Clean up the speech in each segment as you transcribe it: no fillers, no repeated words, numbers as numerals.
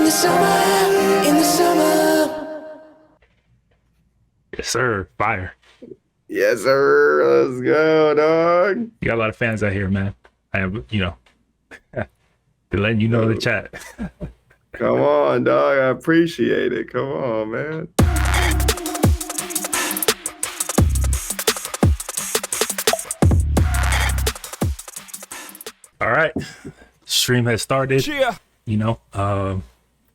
Yes, sir. Fire. Yes, sir. Let's go, dog. You got a lot of fans out here, man. I have, they're letting you know in the chat. Come on, dog. I appreciate it. Come on, man. All right. Stream has started. Yeah.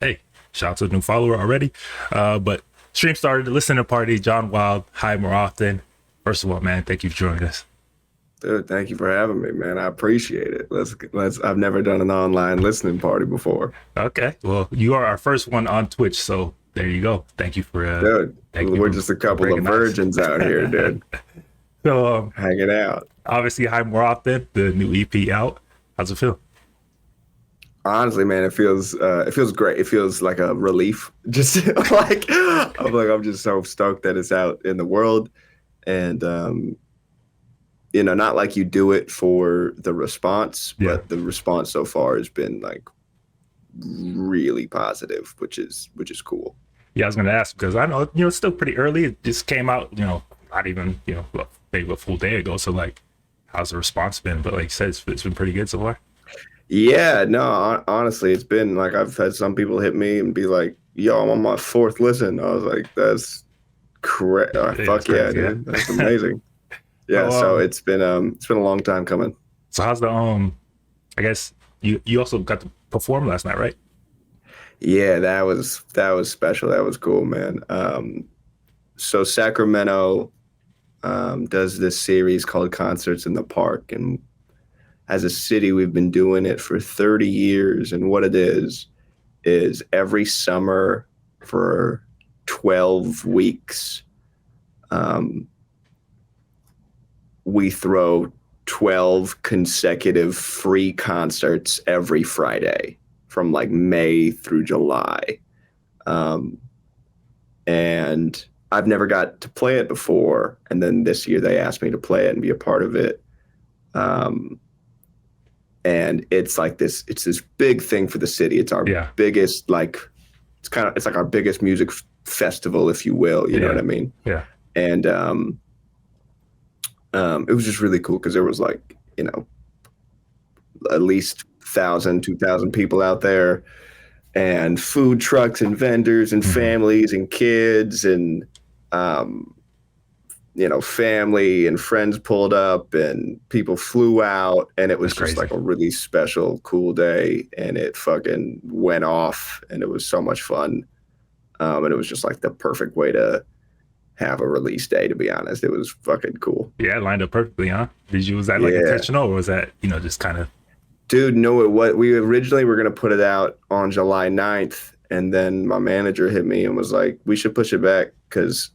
Hey, shout out to the new follower already. But stream started. Listening party, Jon Wiilde. Hi, more often. First of all, man, thank you for joining us. Dude, thank you for having me, man. I appreciate it. Let's. I've never done an online listening party before. Okay. Well, you are our first one on Twitch, so there you go. Thank you for dude. We're just a couple of virgins out here, dude. So hanging out. Obviously, Hi More Often, the new EP out. How's it feel? Honestly, man, it feels great. It feels like a relief. Just I'm just so stoked that it's out in the world, and not like you do it for the response, but the response so far has been like really positive, which is cool. Yeah, I was gonna ask because I know it's still pretty early. It just came out, not even maybe a full day ago. So like, how's the response been? But like you said, it's been pretty good so far. Yeah, no, honestly, it's been like I've had some people hit me and be like, "Yo, I'm on my fourth listen." I was like, "That's correct." Fuck yeah, dude, that's amazing. Yeah, so it's been a long time coming. So how's the I guess you also got to perform last night, right? Yeah, that was special. That was cool, man. So Sacramento does this series called Concerts in the Park, and as a city, we've been doing it for 30 years. And what it is every summer for 12 weeks, we throw 12 consecutive free concerts every Friday from like May through July. And I've never got to play it before. And then this year they asked me to play it and be a part of it. And it's like it's this big thing for the city. It's our biggest, it's like our biggest music festival, if you will. You know what I mean? Yeah. And it was just really cool because there was like, at least 1,000, 2,000 people out there, and food trucks and vendors and families and kids and, family and friends pulled up and people flew out, and it was just like a really special, cool day, and it fucking went off, and it was so much fun. And it was just like the perfect way to have a release day, to be honest. It was fucking cool. Yeah, it lined up perfectly, huh? Was that like intentional, or was that, just kind of? Dude, no, we originally were going to put it out on July 9th, and then my manager hit me and was like, we should push it back because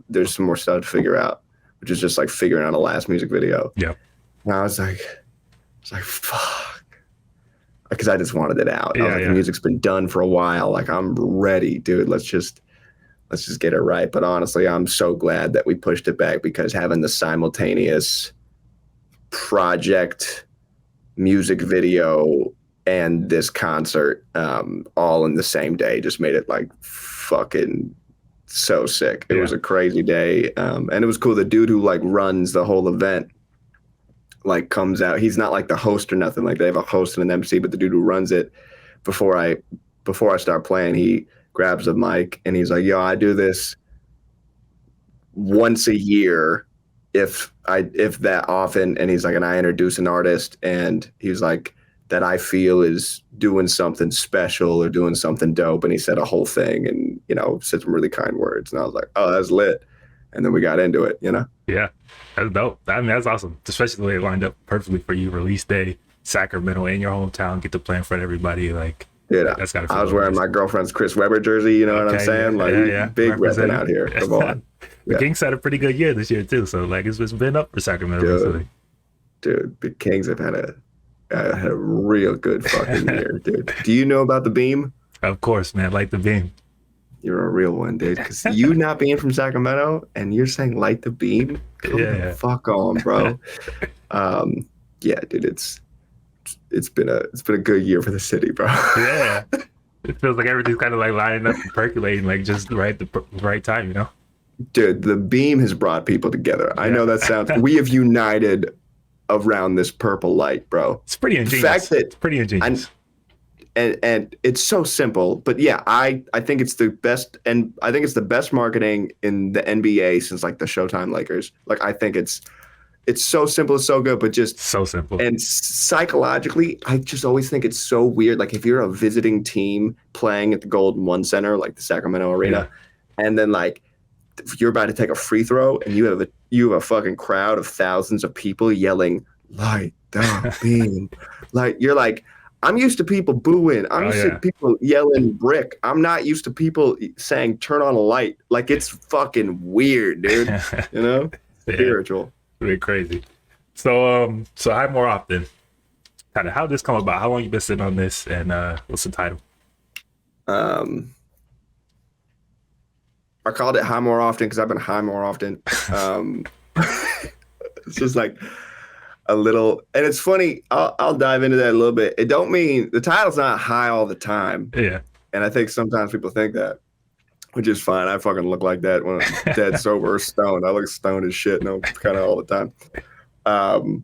there's some more stuff to figure out, which is just like figuring out a last music video. Yeah. And I was like, fuck. Because I just wanted it out. The music's been done for a while. Like, I'm ready, dude. Let's just get it right. But honestly, I'm so glad that we pushed it back, because having the simultaneous project, music video, and this concert all in the same day just made it like fucking so sick. It was a crazy day. And it was cool. The dude who like runs the whole event like comes out. He's not like the host or nothing. Like, they have a host and an MC, but the dude who runs it, before I start playing, he grabs a mic and he's like, "Yo, I do this once a year, if that often." And he's like, "And I introduce an artist, and he's like, that I feel is doing something special or doing something dope." And he said a whole thing and, said some really kind words. And I was like, "Oh, that's lit." And then we got into it, Yeah, that's dope. I mean, that's awesome, especially the way it lined up perfectly for you. Release day, Sacramento, in your hometown, get to play in front of everybody. Like, dude, I was wearing my girlfriend's Chris Webber jersey, you know what I'm saying? Big repping out here. Come on. The Kings had a pretty good year this year too, so like it's been up for Sacramento recently. Dude, the Kings have had a real good fucking year, dude. Do you know about the Beam? Of course, man. Like the Beam. You're a real one, dude. Because you not being from Sacramento and you're saying light the beam, come the fuck on, bro. Yeah, dude, it's been a good year for the city, bro. Yeah. It feels like everything's kind of like lining up and percolating, like just right the right time, you know? Dude, the beam has brought people together. I Yeah. know that sounds. We have united around this purple light, bro. It's pretty The fact ingenious. that It's pretty I ingenious. and it's so simple, but yeah, I think it's the best, and I think it's the best marketing in the NBA since like the Showtime Lakers. Like I think it's so simple, it's so good, but just So simple. and psychologically, I just always think it's so weird. Like if you're a visiting team playing at the Golden One Center, like the Sacramento Yeah. Arena, and then like you're about to take a free throw and you have a fucking crowd of thousands of people yelling light the beam, like you're like, I'm used to people booing, I'm Oh used to yeah. people yelling brick, I'm not used to people saying turn on a light. Like it's fucking weird, dude. You know, Yeah. spiritual. Really crazy. So Hi More Often. Kind of how did this come about? How long you been sitting on this, and what's the title? um I called it high more often because I've been high more often. It's just like a little, and it's funny. I'll dive into that a little bit. It don't mean the title's not high all the time, Yeah. and I think sometimes people think that, which is fine. I fucking look like that when I'm dead sober or stoned. I look stoned as shit, no, kind of all the time. Um,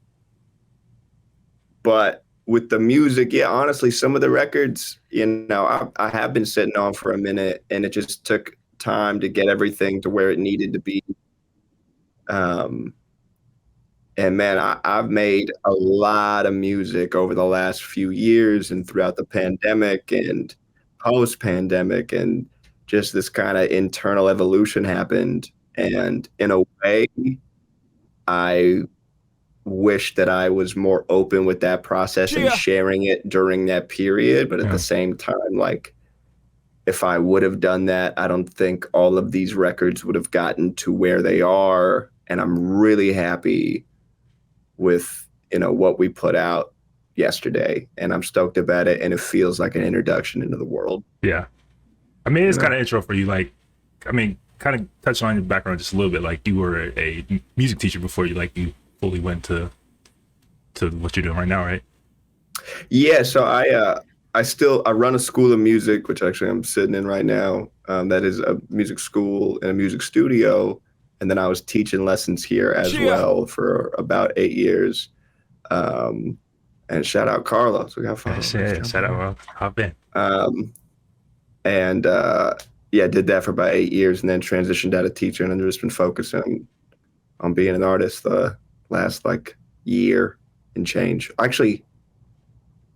but with the music, yeah, honestly, some of the records, I have been sitting on for a minute, and it just took time to get everything to where it needed to be. Um, and man, I've made a lot of music over the last few years and throughout the pandemic and post pandemic, and just this kind of internal evolution happened. And in a way, I wish that I was more open with that process and sharing it during that period. But at the Yeah. same time, like, if I would have done that, I don't think all of these records would have gotten to where they are. And I'm really happy with, what we put out yesterday. And I'm stoked about it. And it feels like an introduction into the world. Yeah. I mean, it's You know? kind of intro for you. Like, I mean, kind of touching on your background just a little bit. Like, you were a music teacher before you fully went to what you're doing right now, right? Yeah. So I run a school of music, which actually I'm sitting in right now. That is a music school and a music studio. And then I was teaching lessons here as well for about 8 years. And shout out Carlos. We got followers. Yeah, shout out, well, hop in. And yeah, did that for about 8 years, and then transitioned out of teaching, and just been focusing on being an artist the last like year and change. Actually,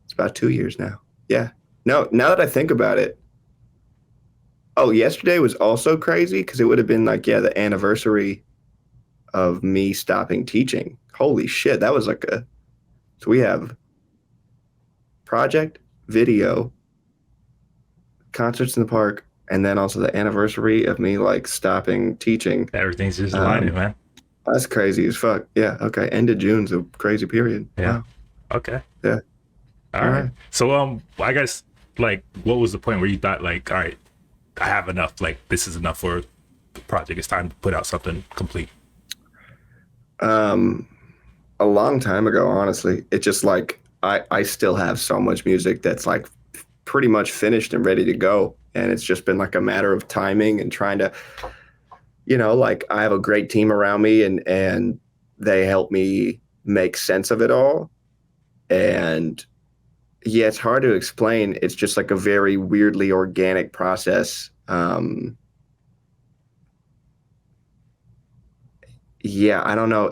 it's about 2 years now. Yeah. No, now that I think about it, oh, yesterday was also crazy because it would have been like, yeah, the anniversary of me stopping teaching. Holy shit, that was like so we have project, video, concerts in the park, and then also the anniversary of me like stopping teaching. Everything's just aligning, man. That's crazy as fuck. Yeah. Okay. End of June's a crazy period. Yeah. Wow. Okay. Yeah. All right. So I guess like what was the point where you thought like, all right, I have enough. Like this is enough for the project. It's time to put out something complete. A long time ago, honestly. It's just like I still have so much music that's like pretty much finished and ready to go. And it's just been like a matter of timing and trying to, like I have a great team around me, and they help me make sense of it all. And yeah, it's hard to explain. It's just like a very weirdly organic process. Yeah, I don't know.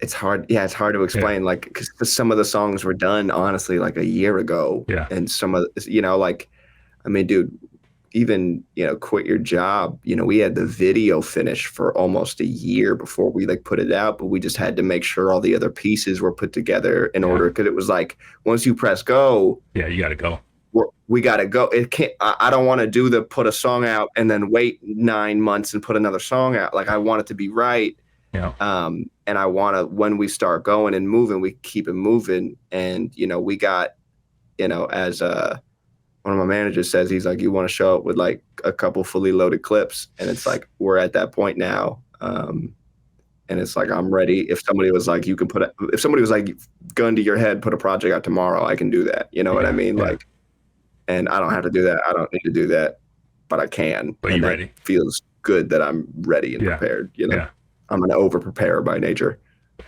It's hard. Yeah, it's hard to explain. Yeah. Like, because some of the songs were done honestly like a year ago, Yeah. and some of like, I mean, dude, even quit your job. We had the video finished for almost a year before we like put it out, but we just had to make sure all the other pieces were put together in order, because it was like once you press go, yeah, you got to go. We got to go. It can't. I don't want to do the put a song out and then wait 9 months and put another song out. Like I want it to be right. Yeah. And I want to, when we start going and moving, we keep it moving. And we got, as one of my managers says, he's like, you want to show up with like a couple fully loaded clips, and it's like we're at that point now. And it's like, I'm ready. If somebody was like, if somebody was like, gun to your head, put a project out tomorrow, I can do that. You know what I mean? Like, and I don't have to do that. I don't need to do that, but I can. But and you that ready? feels good that I'm ready and prepared. You know, I'm an over preparer by nature.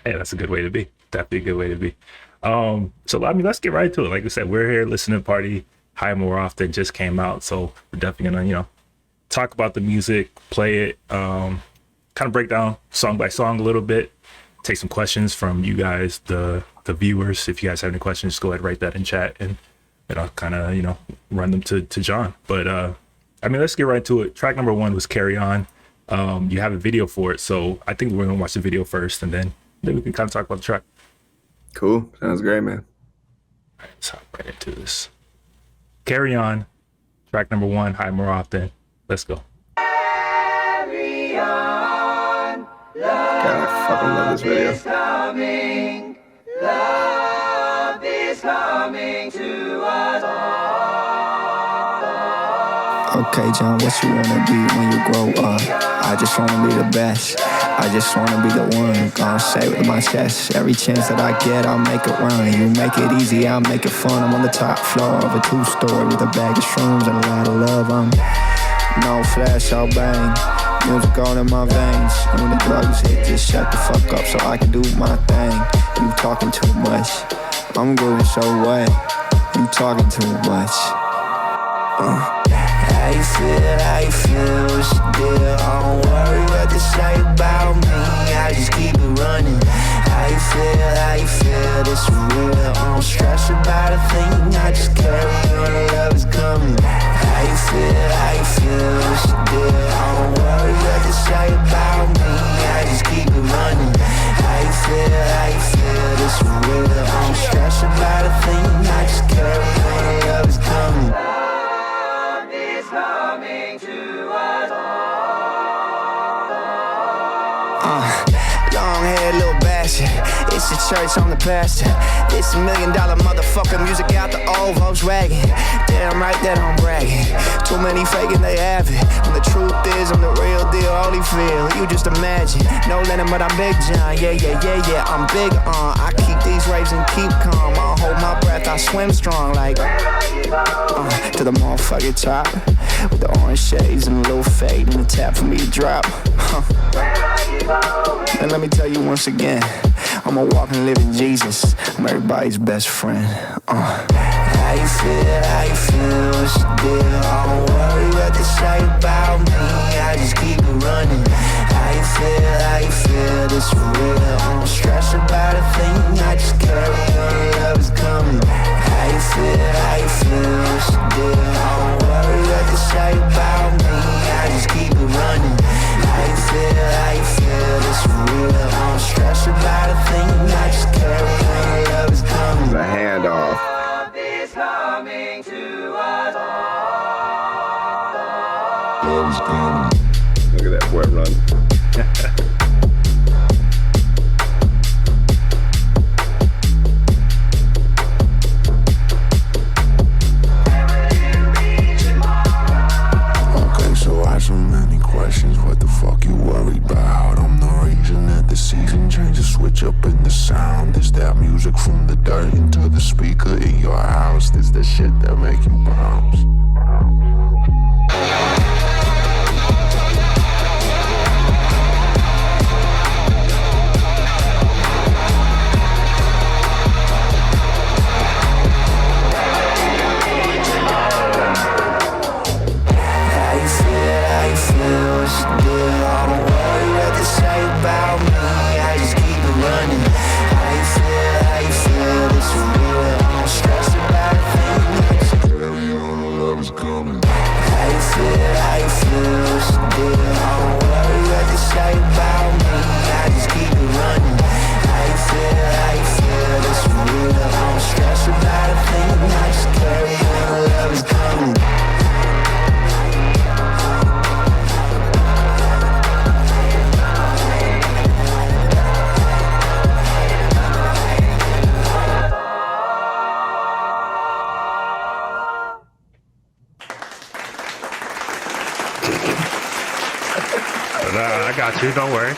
Hey, that's a good way to be. Definitely a good way to be. So I mean, let's get right to it. Like I said, we're here listening party. High More Often just came out, so we're definitely gonna, talk about the music, play it, kind of break down song by song a little bit, take some questions from you guys, the viewers. If you guys have any questions, just go ahead and write that in chat, and I'll kind of run them to Jon. But I mean, let's get right to it. Track number 1 was Carry On. You have a video for it, so I think we're gonna watch the video first, and then we can kind of talk about the track. Cool, sounds great, man. All right, let's hop right into this. Carry On, track number 1, High More Often. Let's go. Carry on. God, I fucking love this video. Coming. Love is coming to us all. Okay, Jon, what you wanna be when you grow up? I just wanna be the best. I just wanna be the one. Gonna say it with my chest. Every chance that I get, I'll make it run. You make it easy, I'll make it fun. I'm on the top floor of a 2-story with a bag of shrooms and a lot of love. I'm no flash, I'll bang. Music all in my veins. And when the drugs hit, just shut the fuck up so I can do my thing. You talking too much. I'm grooving so what? You talking too much. How you feel, what's the deal? I don't worry what they say about me, I just keep it running. How you feel, this is real. I don't stress about a thing, I just carry on, the love is coming. How you feel, what's the deal? I don't worry what they say about me, I just keep it running. How you feel, this is real. I don't stress about a thing, I just carry on, the love is coming. Coming to us Long hair, little bastard. It's the church, I'm the pastor. It's $1 million motherfucker music out the old Volkswagen. Damn right that I'm bragging. Too many faking, they have it. When the truth is, I'm the real deal, Holyfield. You just imagine. No Lennon, but I'm Big John. Yeah, I'm big on. I keep these waves and keep calm. I hold my breath, I swim strong like to the motherfucking top. With the orange shades and a little fade and a tap for me to drop. And let me tell you once again, I'm a walking, living Jesus. I'm everybody's best friend. How you feel, what's the deal? I don't worry what they say about me, I just keep it running. How you feel, this is real. I don't stress about a thing, I just carry on, the love is coming. How you feel, what's the deal? I don't worry what they say about me, I just keep it running. How you feel, this is real. I don't stress about a thing, I just carry on, the love is coming. The handoff. Love is coming to us Love's coming. Look at that boy run. Okay, so I so many questions. What the fuck you worried about? I'm the reason that the season changes. Switch up in the sound. This that music from the dirt into the speaker in your house. This the shit that make you bounce. I got you. Don't worry.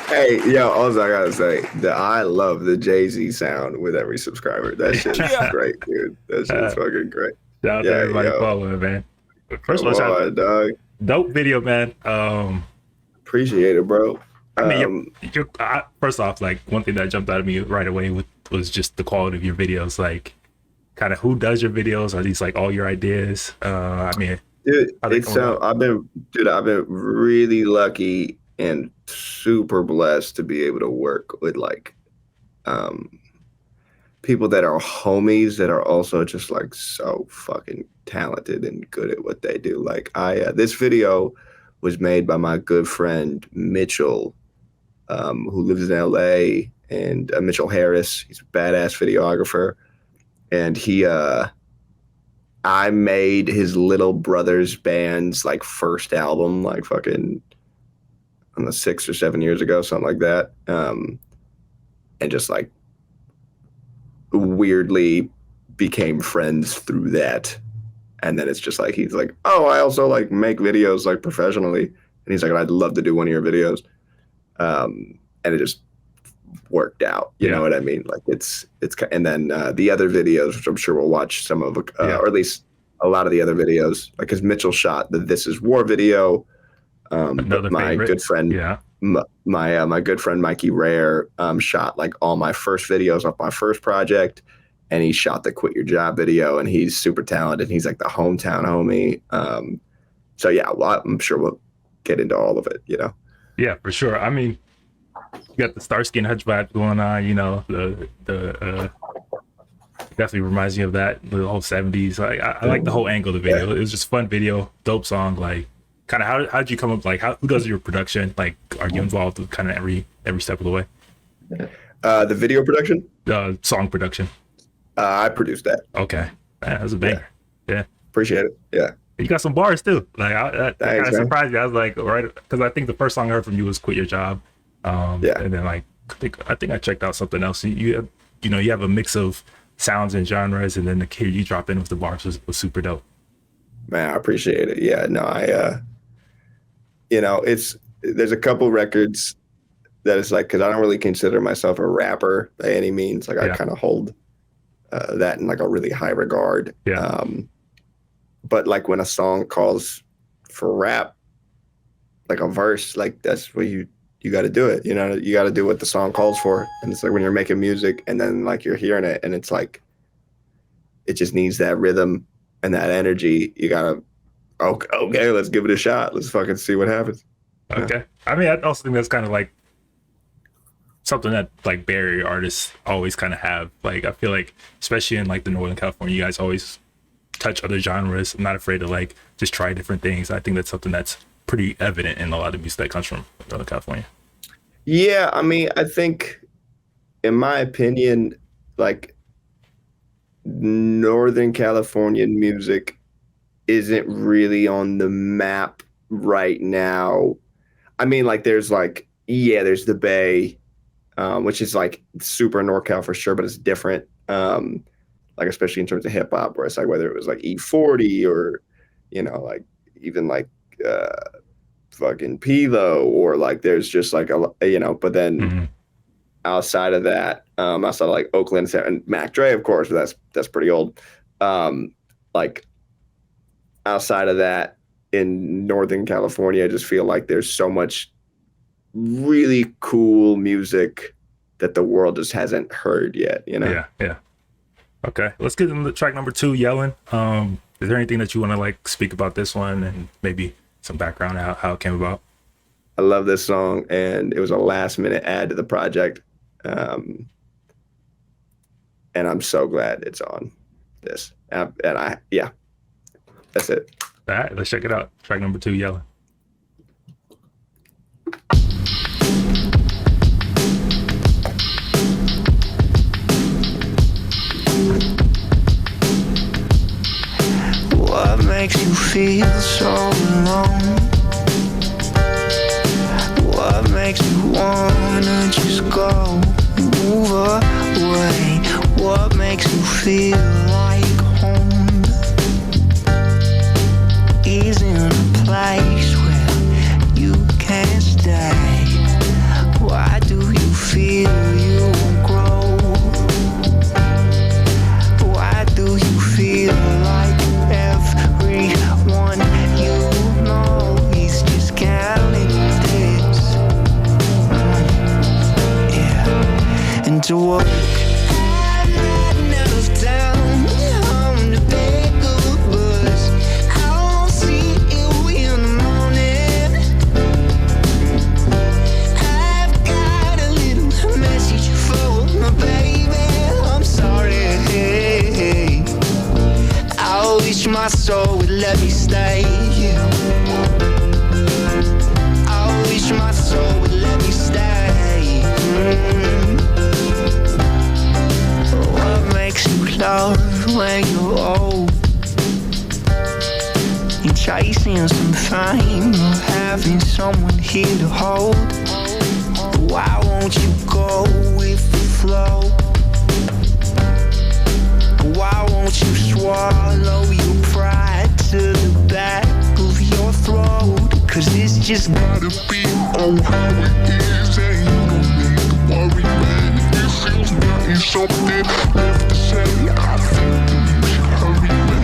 Hey, yo, also I gotta say that I love the Jay-Z sound with every subscriber. That shit's great, dude. That shit's fucking great. Shout out to Yeah, everybody yo. following, man. First Come of all, shout out, on, dog. dope video, man. Appreciate it, bro. I mean, first off, like one thing that jumped out at me right away was just the quality of your videos. Like, kind of who does your videos? Are these like all your ideas? I mean, Dude, how they it's come about? I've been really lucky and super blessed to be able to work with like people that are homies that are also just like so fucking talented and good at what they do. Like this video was made by my good friend Mitchell, who lives in LA, and Mitchell Harris. He's a badass videographer, and I made his little brother's band's like first album, like fucking, I don't know, 6 or 7 years ago, something like that. And just like weirdly became friends through that. And then it's just like, he's like, oh, I also like make videos like professionally. And he's like, I'd love to do one of your videos. And it just worked out. You know what I mean? Like and then the other videos, which I'm sure we'll watch some of, or at least a lot of the other videos, like because Mitchell shot the "This Is War" video. Another my favorite. good friend, my good friend Mikey Rare shot like all my first videos off my first project, and he shot the "Quit Your Job" video, and he's super talented. He's like the hometown homie. So yeah, well, I'm sure we'll get into all of it. You know. Yeah, for sure. I mean, you got the Starsky and Hutch vibe going on. You know, the definitely reminds me of that, the whole 70s. I like the whole angle of the video. It was just fun video, dope song. Like, kind of how did you come up? Like, who does your production? Like, are you involved with kind of every step of the way? The video production, song production. I produced that. Okay, man, that was a banger. Yeah. Appreciate it. Yeah. You got some bars too. Like that kind Thanks, of man. surprised me. I was like, right, because I think the first song I heard from you was "Quit Your Job." And then like I think I checked out something else. You have a mix of sounds and genres, and then the kid you drop in with the bars was super dope. Man, I appreciate it. Yeah, no, there's a couple records that it's like, because I don't really consider myself a rapper by any means. Like I kind of hold that in like a really high regard. Yeah. But like when a song calls for rap, like a verse, like that's what you got to do it. You know, you got to do what the song calls for. And it's like when you're making music and then like you're hearing it and it's like, it just needs that rhythm and that energy. You got to, okay, let's give it a shot. Let's fucking see what happens. Okay. I mean, I also think that's kind of like something that like Bay Area artists always kind of have. Like, I feel like, especially in like the Northern California, you guys always touch other genres. I'm not afraid to like just try different things. I think that's something that's pretty evident in a lot of music that comes from Northern California. Yeah, I mean, I think, in my opinion, like Northern Californian music isn't really on the map right now. I mean, like there's like, there's the Bay, which is like super NorCal for sure, but it's different. Like especially in terms of hip hop, where it's like whether it was like E40 or, like even like fucking Pilo, or like there's just like but then outside of that, outside of like Oakland and Mac Dre, of course, but that's pretty old. Like outside of that, in Northern California, I just feel like there's so much really cool music that the world just hasn't heard yet, Yeah. Okay, let's get into track number 2, Yellin'. Is there anything that you want to like speak about this one and maybe some background how it came about? I love this song, and it was a last minute add to the project. And I'm so glad it's on this. That's it. All right, let's check it out. Track number 2, Yellin'. What makes you feel so alone? What makes you wanna just go and move away? What makes you feel like home? Is in a place where you can't stay. Why work. I'm riding out of town on the back of a bus. I won't see you in the morning. I've got a little message for my baby. I'm sorry. I wish my soul would let me stay. I wish my soul would let me stay. What makes you love when you're old? You're chasing some fame or having someone here to hold. Why won't you go with the flow? Why won't you swallow your pride to the back of your throat? Cause it's just gotta be Oh, how it is, and you don't need to worry, man. If you've got something left to say, I think that you should hurry, man.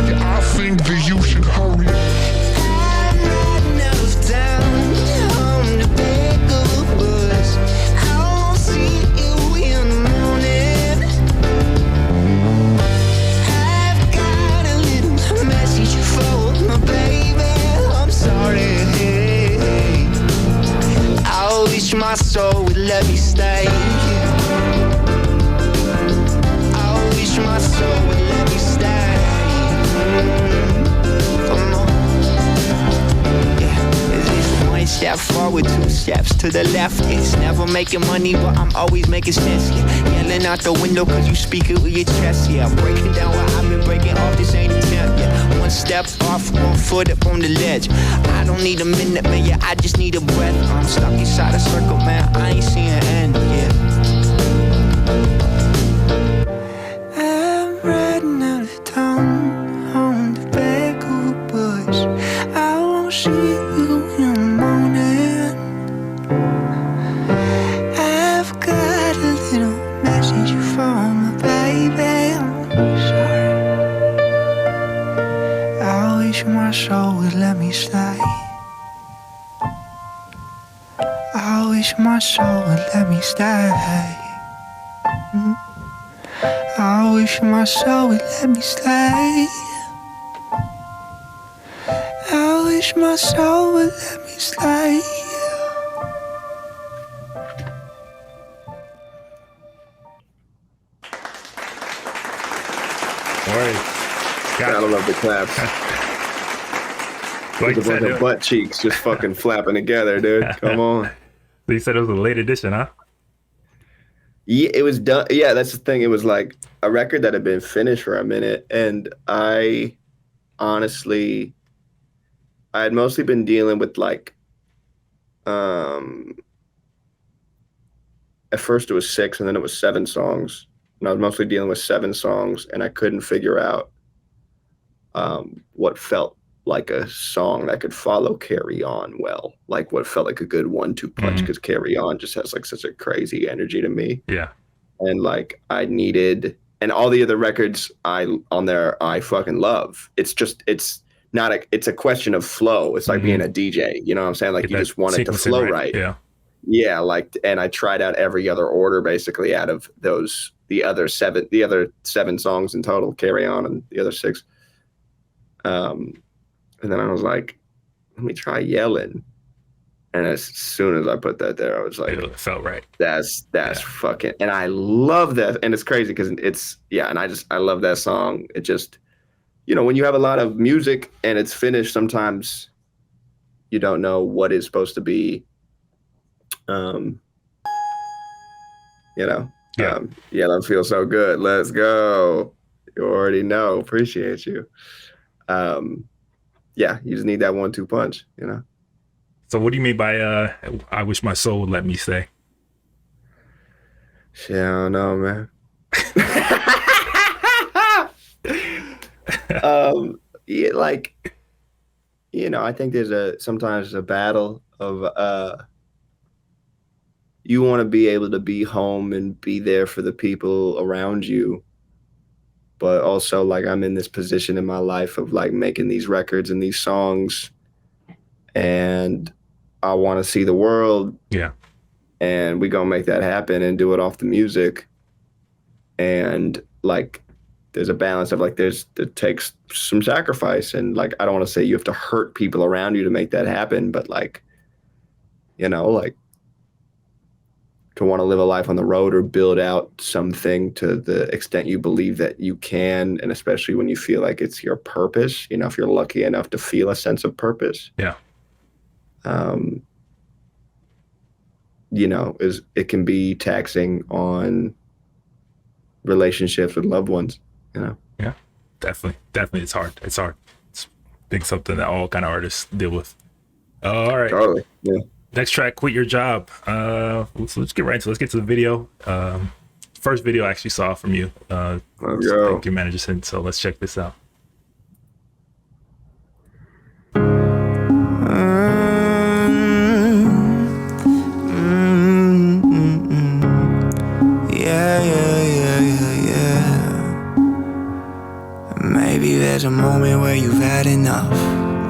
Yeah, I think that you should hurry. I'm riding out of town on the back of a bus. I won't see you in the morning. I've got a little message for my baby. I'm sorry. I wish my soul would let me stay. I wish my soul would let me stay. Come on. It's one step forward, two steps to the left. It's never making money, but I'm always making sense. Yeah. Yelling out the window cause you speak it with your chest. Yeah, I'm breaking down what I've been breaking off. This ain't a temp. Yeah, one step off, 1 foot up on the ledge. I don't need a minute, man. Yeah, I just need a breath. I'm stuck inside a circle, man. I ain't seeing an end. Yeah. I'm riding out of town on the back of a bus. I won't see you in the morning. I've got a little message for my baby. I'm sorry. I wish my soul would let me stay. I wish my soul would let me stay. I wish my soul would let me stay. I wish my soul would let me stay. Word. Gotta love the claps. Like you Look said, at the butt cheeks just fucking flapping together, dude. Come on. you said it was a late edition, huh? Yeah, it was done. Yeah, that's the thing. It was like a record that had been finished for a minute, and I honestly, I had mostly been dealing with like, at first it was 6, and then it was 7 songs, and I was mostly dealing with 7 songs, and I couldn't figure out what felt like a song that could follow Carry On well, like what felt like a good 1-2 punch, because Carry On just has like such a crazy energy to me. Yeah. And like I needed, and all the other records on there I fucking love. It's just, it's a question of flow. It's like being a DJ, you know what I'm saying? Like you just want it to flow right. Yeah. Yeah, like, and I tried out every other order basically out of those, the other 7 songs in total, Carry On and the other 6. And then I was like, let me try Yelling. And as soon as I put that there, I was like, It felt right. That's fucking, and I love that. And it's crazy because it's, yeah, and I love that song. It just, you know, when you have a lot of music and it's finished, sometimes you don't know what is supposed to be, you know, Yelling feels so good. Let's go. You already know. Appreciate you. Yeah, you just need that 1-2 punch, you know? So what do you mean by I wish my soul would let me stay? Shit, I don't know, man. Yeah, like, you know, I think sometimes a battle of you want to be able to be home and be there for the people around you. But also, like, I'm in this position in my life of like making these records and these songs, and I want to see the world. Yeah. And we gonna make that happen and do it off the music. And like, there's a balance of like, it takes some sacrifice. And like, I don't want to say you have to hurt people around you to make that happen, but like, you know, like to want to live a life on the road or build out something to the extent you believe that you can. And especially when you feel like it's your purpose, you know, if you're lucky enough to feel a sense of purpose. Yeah. You know, it can be taxing on relationships with loved ones, you know? Yeah, definitely. It's hard. It's hard. It's I think something that all kind of artists deal with. All right. Totally. Yeah. Next track, Quit Your Job. Let's get right into it. Let's get to the video. First video I actually saw from you. I think your manager sent, so let's check this out. Maybe there's a moment where you've had enough.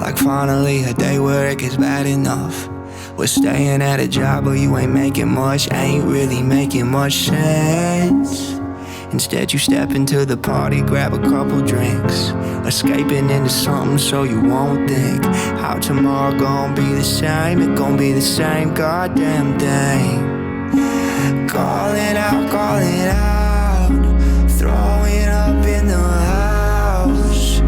Like finally a day where it gets bad enough. We're staying at a job but you ain't making much. Ain't really making much sense. Instead you step into the party, grab a couple drinks. Escaping into something so you won't think how tomorrow gon' be the same. It gon' be the same goddamn thing. Calling out, throwing up in the house,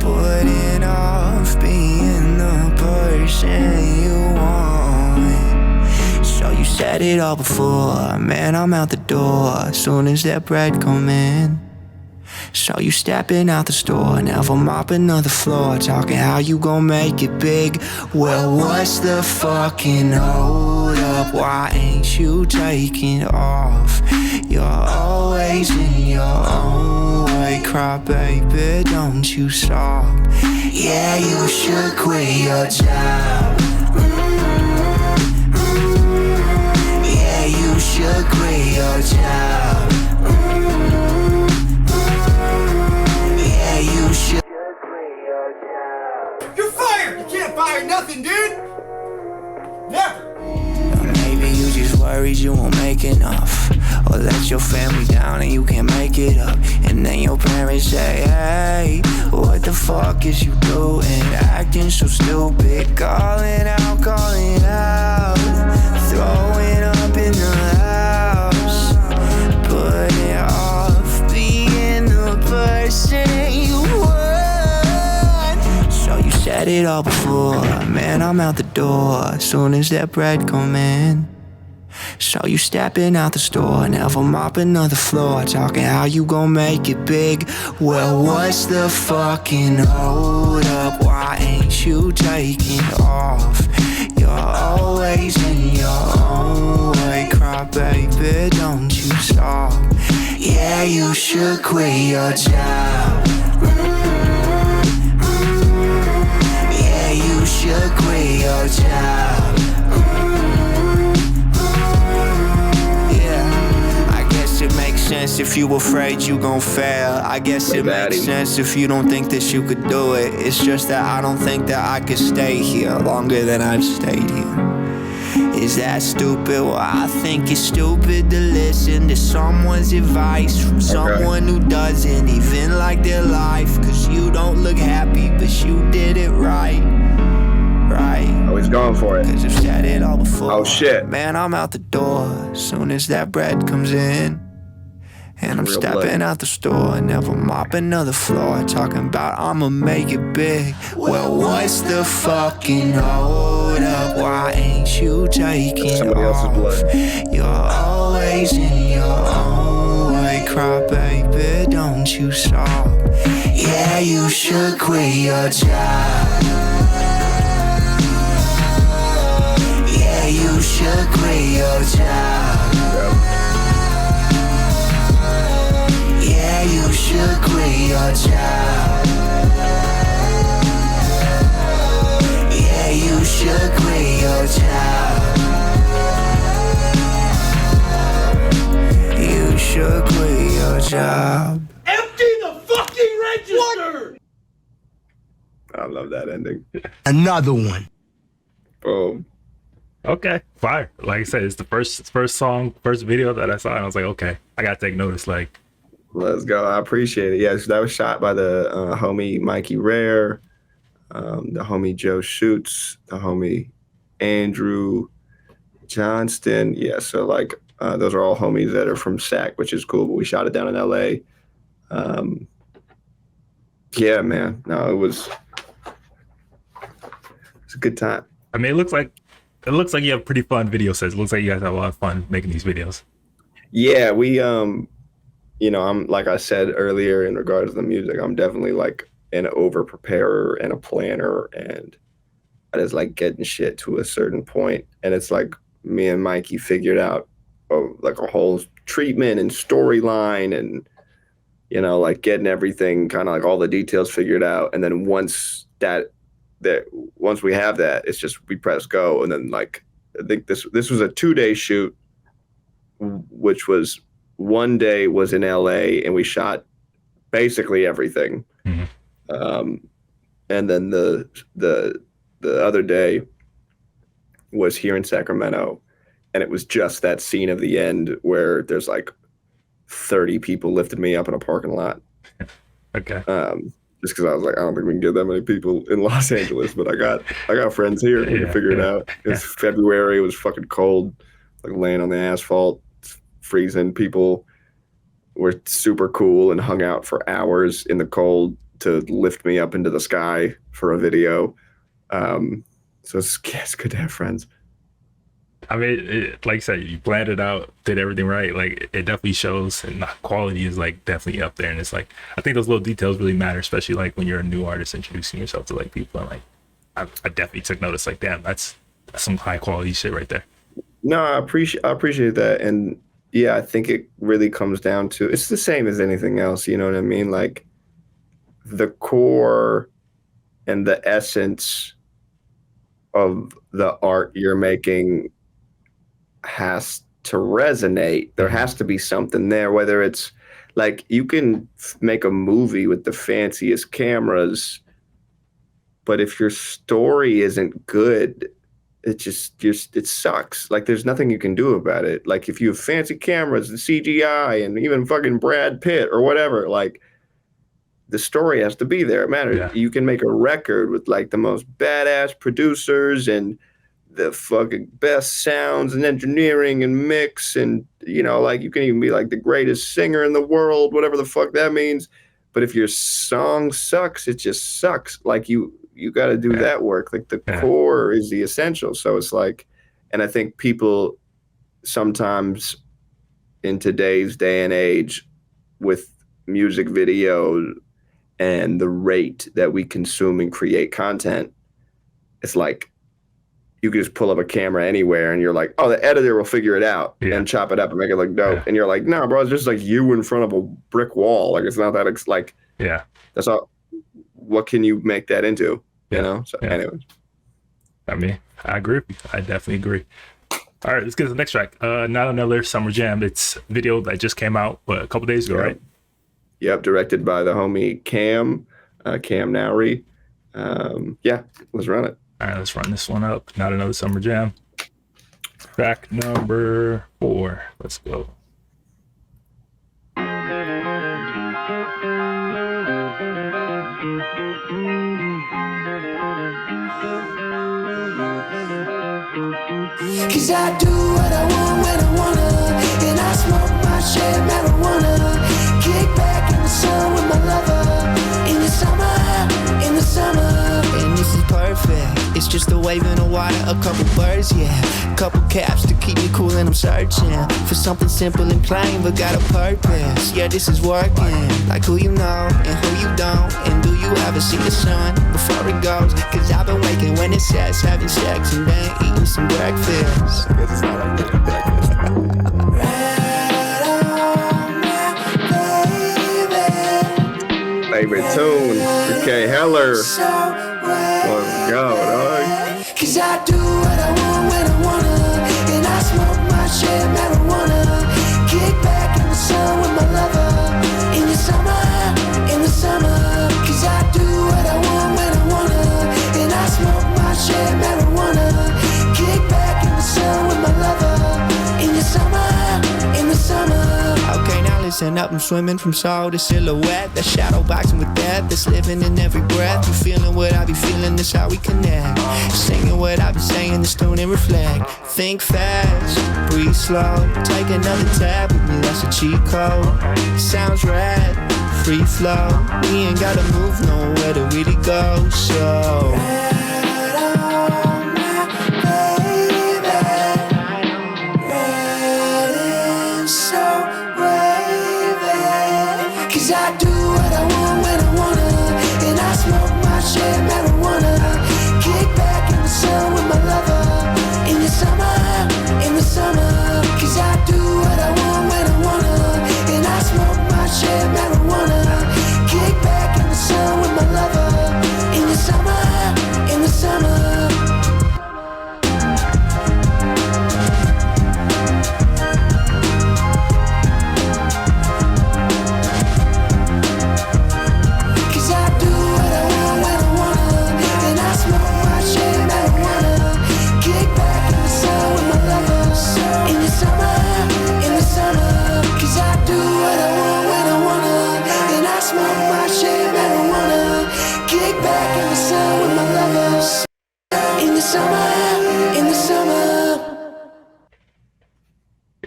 putting off being the person you want. So you said it all before, man, I'm out the door soon as that bread come in. So you stepping out the store, never mopping on the floor, talking how you gon' make it big. Well, what's the fucking hold up? Why ain't you taking off? You're always in your own way. Cry, baby, don't you stop. Yeah, you should quit your job. Yeah, you should quit your job. You should. You're fired! You can't fire nothing, dude! Never! Maybe you just worried you won't make enough, or let your family down and you can't make it up. And then your parents say, hey, what the fuck is you doing? Acting so stupid. Calling out, throwing up in the house, putting off being the person you want. So you said it all before, man, I'm out the door soon as that bread come in. So you stepping out the store, never mopping on the floor, talking how you gon' make it big. Well, what's the fucking hold up? Why ain't you taking off? You're always in your own way. Cry, baby, don't you stop. Yeah, you should quit your job. Yeah, you should quit your job. It makes sense if you afraid you gon' fail. I guess it makes sense if you don't think that you could do it. It's just that I don't think that I could stay here longer than I've stayed here. Is that stupid? Well, I think it's stupid to listen to someone's advice from someone who doesn't even like their life. Cause you don't look happy, but you did it right. I was going for it. Cause I've said it all before. Oh shit. Man, I'm out the door soon as that bread comes in. And I'm stepping out the store, never mopping on the floor, talking about I'ma make it big. Well, what's the fucking hold up? Why ain't you taking Somebody else's off? blood. You're always in your own way. Cry, baby, don't you stop. Yeah, you should quit your job. Yeah, you should quit your job. Yeah, you should quit your job. Yeah, you should quit your job. You should quit your job. Empty the fucking register! I love that ending. Another one. Boom. Okay, fire. Like I said, it's the first song, first video that I saw, and I was like, okay, I gotta take notice. Like, Let's go. I appreciate it. Yes, that was shot by the homie Mikey Rare, the homie Joe Shoots, the homie Andrew Johnston. Yeah, so like those are all homies that are from SAC, which is cool. But we shot it down in LA. Yeah, man. No, it's a good time. I mean, it looks like you have pretty fun video sets. It looks like you guys have a lot of fun making these videos. Yeah, we I'm like I said earlier in regards to the music, I'm definitely like an over preparer and a planner, and I just like getting shit to a certain point. And it's like me and Mikey figured out like a whole treatment and storyline, and like getting everything kind of like all the details figured out. And then once we have that, it's just we press go. And then like I think this was a 2-day shoot, which was one day was in LA and we shot basically everything. Mm-hmm. And then the other day was here in Sacramento, and it was just that scene of the end where there's like 30 people lifted me up in a parking lot. Okay. Just because I was like, I don't think we can get that many people in Los Angeles, but I got friends here. We can figure it out. It's February. It was fucking cold, like laying on the asphalt, freezing. People were super cool and hung out for hours in the cold to lift me up into the sky for a video. So it's good to have friends. I mean, like I said, you planned it out, did everything right. Like, it definitely shows, and the quality is like definitely up there. And it's like, I think those little details really matter, especially like when you're a new artist introducing yourself to like people. And like, I definitely took notice. Like, damn, that's some high quality shit right there. No, I appreciate that. And yeah, I think it really comes down to, it's the same as anything else. You know what I mean? Like, the core and the essence of the art you're making has to resonate. There has to be something there, whether it's like you can make a movie with the fanciest cameras, but if your story isn't good, it sucks. Like, there's nothing you can do about it. Like, if you have fancy cameras and CGI and even fucking Brad Pitt or whatever, like, the story has to be there. It matters. Yeah. You can make a record with like the most badass producers and the fucking best sounds and engineering and mix, and like you can even be like the greatest singer in the world, whatever the fuck that means. But if your song sucks, it just sucks. Like, you got to do that work. Like, the core is the essential. So it's like, and I think people sometimes in today's day and age with music videos and the rate that we consume and create content, it's like you can just pull up a camera anywhere and you're like, oh, the editor will figure it out and chop it up and make it look dope. Yeah. And you're like, no, bro, it's just like you in front of a brick wall. Like, it's not that, it's like, that's all. What can you make that into? So anyways. I mean, I agree with you. I definitely agree. All right, let's get to the next track. Not Another Summer Jam. It's a video that just came out a couple days ago, right? Yep, directed by the homie Cam Nowry. Let's run it. All right, let's run this one up. Not Another Summer Jam. Track number 4. Let's go. Cause I do what I want when I wanna, and I smoke my share of marijuana. Kick back in the sun with my lover. In the summer, and this is perfect. It's just a wave in the water, a couple birds, couple caps to keep me cool, and I'm searching for something simple and plain, but got a purpose. Yeah, this is working. Like, who you know and who you don't, and do you ever see the sun before it goes? Cause I've been waking when it says having sex and then eating some breakfast. I guess it's not like eating breakfast. Favorite tune, K. Heller. Let's go, dog. Cause I do what I want when I wanna, and I smoke my share of marijuana. Kick back in the sun with my lover. In the summer, cause I do what I want when I wanna, and I smoke my share of marijuana. Kick back in the and up, I'm swimming from soul to silhouette. That shadow boxing with death, that's living in every breath. You feeling what I be feeling, that's how we connect. Singing what I be saying, this tune and reflect. Think fast, breathe slow. Take another tab with me, that's a cheat code. Sounds rad, free flow. We ain't gotta move nowhere to really go, so I do what I want when I wanna, and I smoke my shit of marijuana. Kick back in the sun with my lover, in the summer, cause I do what I want when I wanna, and I smoke my shit of marijuana. Kick back in the sun with my lover, in the summer.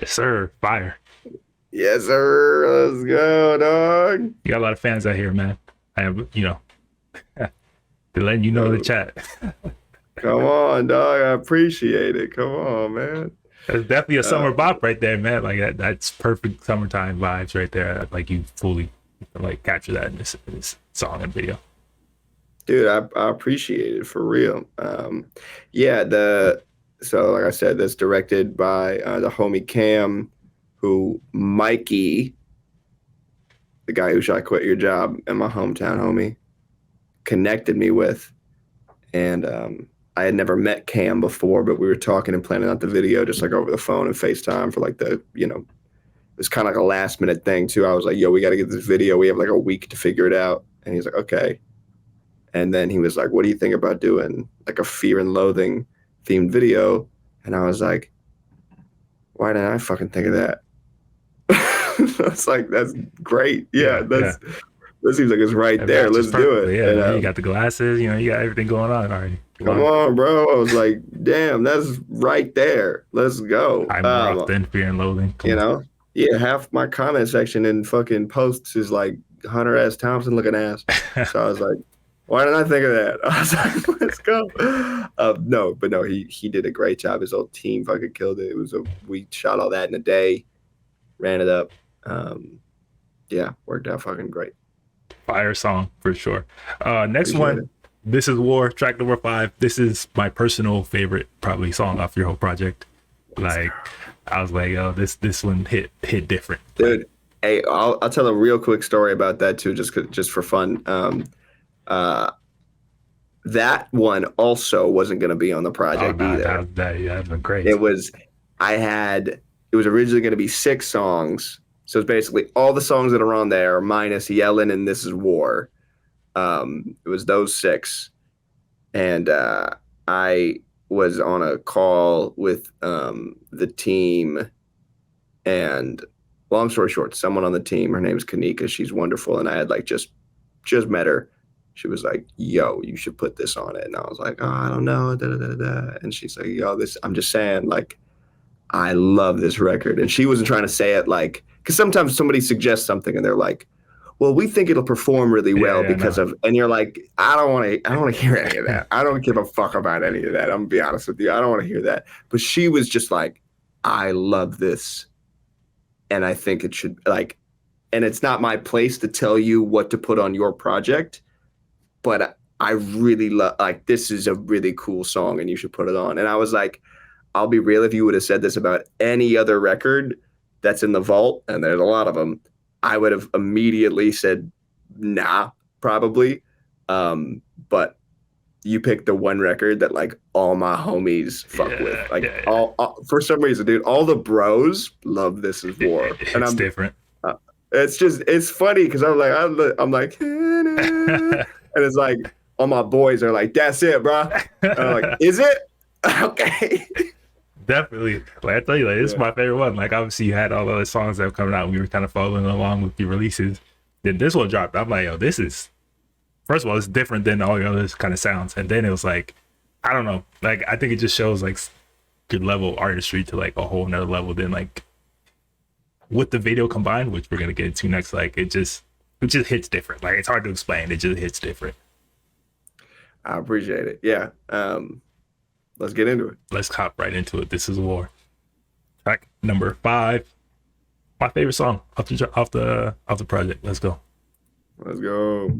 Yes, sir. Fire. Yes, sir. Let's go, dog. You got a lot of fans out here, man. I have, they're letting you know in the chat. Come on, dog. I appreciate it. Come on, man. That's definitely a summer bop right there, man. Like that's perfect summertime vibes right there. Like you fully capture that in this song and video. Dude, I appreciate it for real. So like I said, that's directed by the homie Cam, who Mikey, the guy who shot Quit Your Job in my hometown, homie, connected me with. And I had never met Cam before, but we were talking and planning out the video just like over the phone and FaceTime for like it was kind of like a last minute thing too. I was like, yo, we got to get this video. We have like a week to figure it out. And he's like, okay. And then he was like, what do you think about doing like a Fear and Loathing themed video? And I was like, why didn't I fucking think of that? I was like, that's great. That seems like it's right there. Let's do it. Yeah, and, you got the glasses, you got everything going on already. Come on, bro. I was like, damn, that's right there. Let's go. I'm more often Fear and Loathing. Yeah, half my comment section in fucking posts is like Hunter S. Thompson looking ass. So I was like, why didn't I think of that? I was like, let's go. No, he did a great job. His whole team fucking killed it. We shot all that in a day, ran it up. Worked out fucking great. Fire song for sure. Next one, This Is War, track number 5. This is my personal favorite probably song off your whole project. Like I was like, oh, this one hit different. Dude, hey, I'll tell a real quick story about that too, just for fun. That one also wasn't going to be on the project either. That'd been great. It was originally going to be 6 songs. So it's basically all the songs that are on there minus Yellin' and This Is War. It was those 6. And I was on a call with the team, and long story short, someone on the team, her name's Kanika, she's wonderful, and I had like just met her. She was like, yo, you should put this on it. And I was like, oh, I don't know. And she's like, yo, I'm just saying, like, I love this record. And she wasn't trying to say it like, because sometimes somebody suggests something and they're like, well, we think it'll perform really well because of, and you're like, I don't want to hear any of that. I don't give a fuck about any of that. I'm gonna be honest with you. I don't want to hear that. But she was just like, I love this. And I think it should and it's not my place to tell you what to put on your project, but I really love, this is a really cool song and you should put it on. And I was like, I'll be real, if you would have said this about any other record that's in the vault, and there's a lot of them, I would have immediately said, nah, probably. But you picked the one record that all my homies fuck with. All for some reason, dude, all the bros love This Is War. It's different. It's funny because I'm like, and it's like all my boys are like, that's it, bro. And I'm like, is it? Okay. Definitely. Like I tell you, like this is my favorite one. Like obviously you had all the other songs that were coming out. We were kind of following along with the releases. Then this one dropped. I'm like, yo, this is first of all, it's different than all the other kind of sounds. And then it was like, I don't know. Like I think it just shows like good level of artistry to like a whole nother level than like with the video combined, which we're gonna get into next. Like it just hits different. Like it's hard to explain. It just hits different. I appreciate it. Yeah. Let's get into it. Let's hop right into it. This is War. Track number 5. My favorite song off the project. Let's go. Let's go.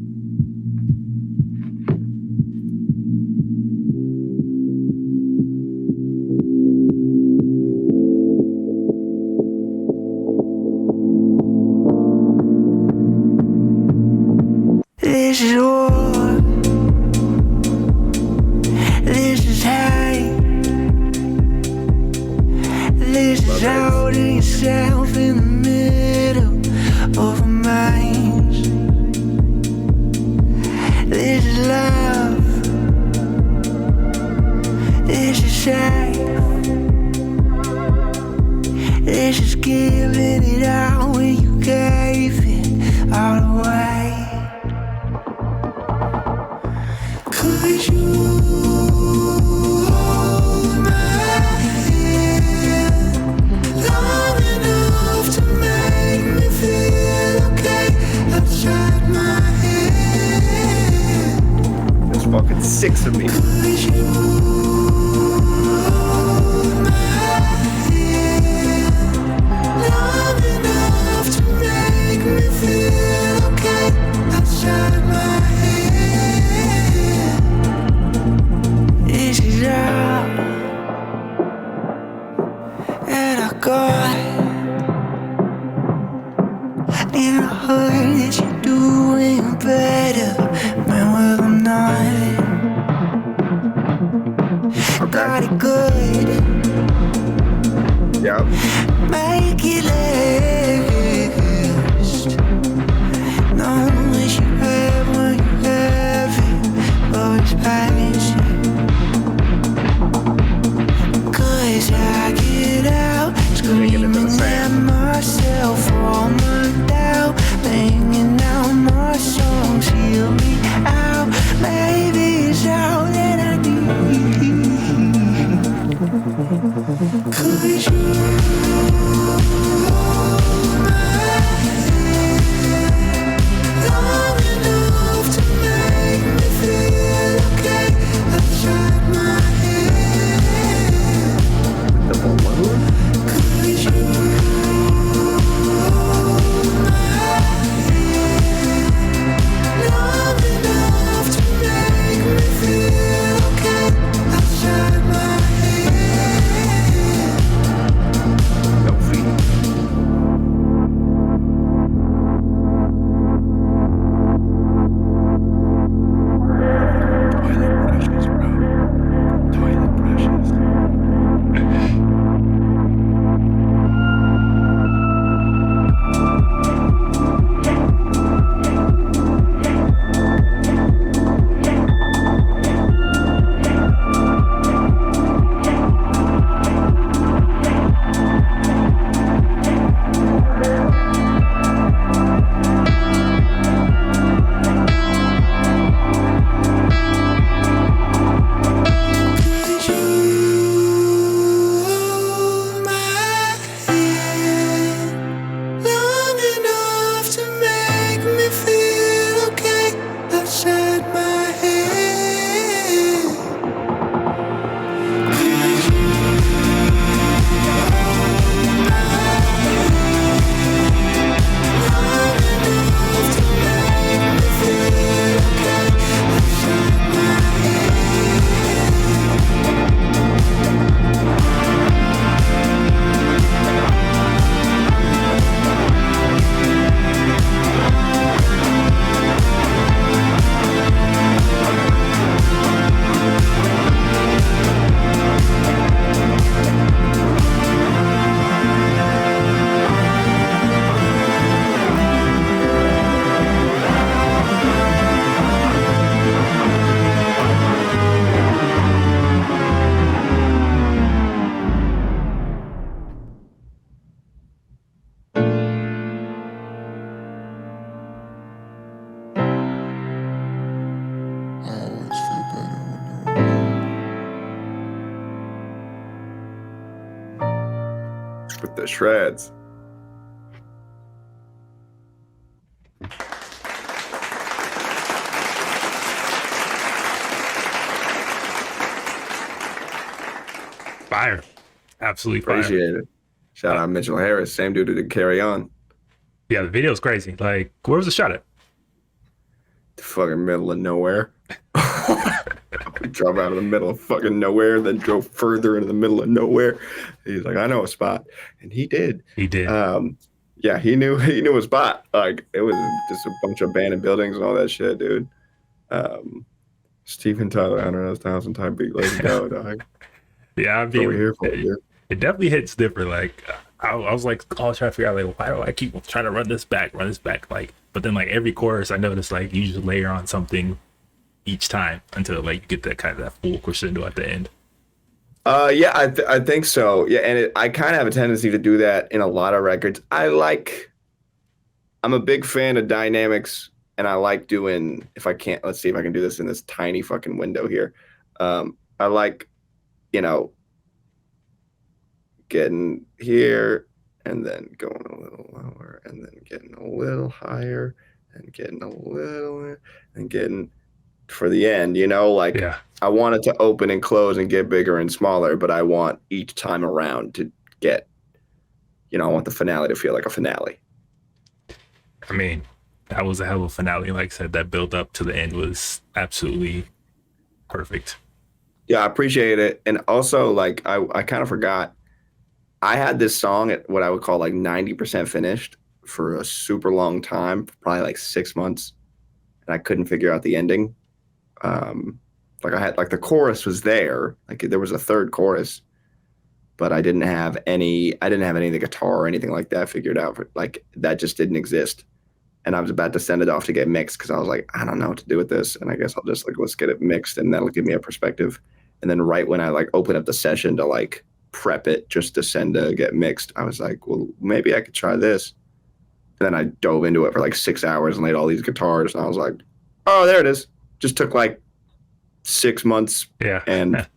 This is war. This is hate. This is holding yourself in the middle of a maze. This is love. This is safe. This is giving it all when you gave it all away. Could you hold my hand long enough to make me feel okay outside my head? There's fucking 6 of me. Could you hold my hand long enough to make me feel okay outside my head? This is all that I got. And I heard that you're doing better, man, well I'm not. Got it good, Yeah. make it last. No one wish you have when you have it, but it's past. Cause I get out, screaming at myself for all my doubt, banging out my songs, heal me out. Maybe it's all that I need. Could you hold my hand long enough to make me feel okay outside my head? The balloon. Could you hold my hand long enough to make me feel okay outside my head? No feet. With the shreds. Fire. Absolutely fire. Appreciate it. Shout out Mitchell Harris, same dude who did Carry On. Yeah, the video's crazy. Like, where was the shot at? The fucking middle of nowhere. We drove out of the middle of fucking nowhere, then drove further into the middle of nowhere. He's like, I know a spot. And he did. He did. Yeah, he knew a spot. Like, it was just a bunch of abandoned buildings and all that shit, dude. Steven Tyler, 100,000 type beat. Let's go, dog. Yeah, I That's what we're mean, here for, dude. it definitely hits different. Like, I was like, I was trying to figure out, like, why do I keep trying to run this back? Like, but then, like, every chorus, I noticed, like, you just layer on something each time until, like, you get that kind of that full crescendo at the end. Yeah, I think so. Yeah, and I kind of have a tendency to do that in a lot of records. I'm a big fan of dynamics, and I like doing, if I can't, let's see if I can do this in this tiny fucking window here. I like, getting here and then going a little lower and then getting a little higher and getting a little and getting for the end, like Yeah. I want it to open and close and get bigger and smaller, but I want each time around to get, I want the finale to feel like a finale. I mean, that was a hell of a finale. Like I said, that build up to the end was absolutely perfect. Yeah, I appreciate it. And also, like, I kind of forgot, I had this song at what I would call like 90% finished for a super long time, probably like 6 months, and I couldn't figure out the ending. Like I had, like, the chorus was there, like there was a third chorus, but I didn't have any of the guitar or anything like that figured out. Like, that just didn't exist. And I was about to send it off to get mixed because I was like, I don't know what to do with this, and I guess I'll just like, let's get it mixed, and that'll give me a perspective. And then right when I like open up the session to like prep it just to send to get mixed, I was like, well, maybe I could try this. And then I dove into it for like 6 hours and laid all these guitars, and I was like, oh, there it is. Just took like 6 months. Yeah. And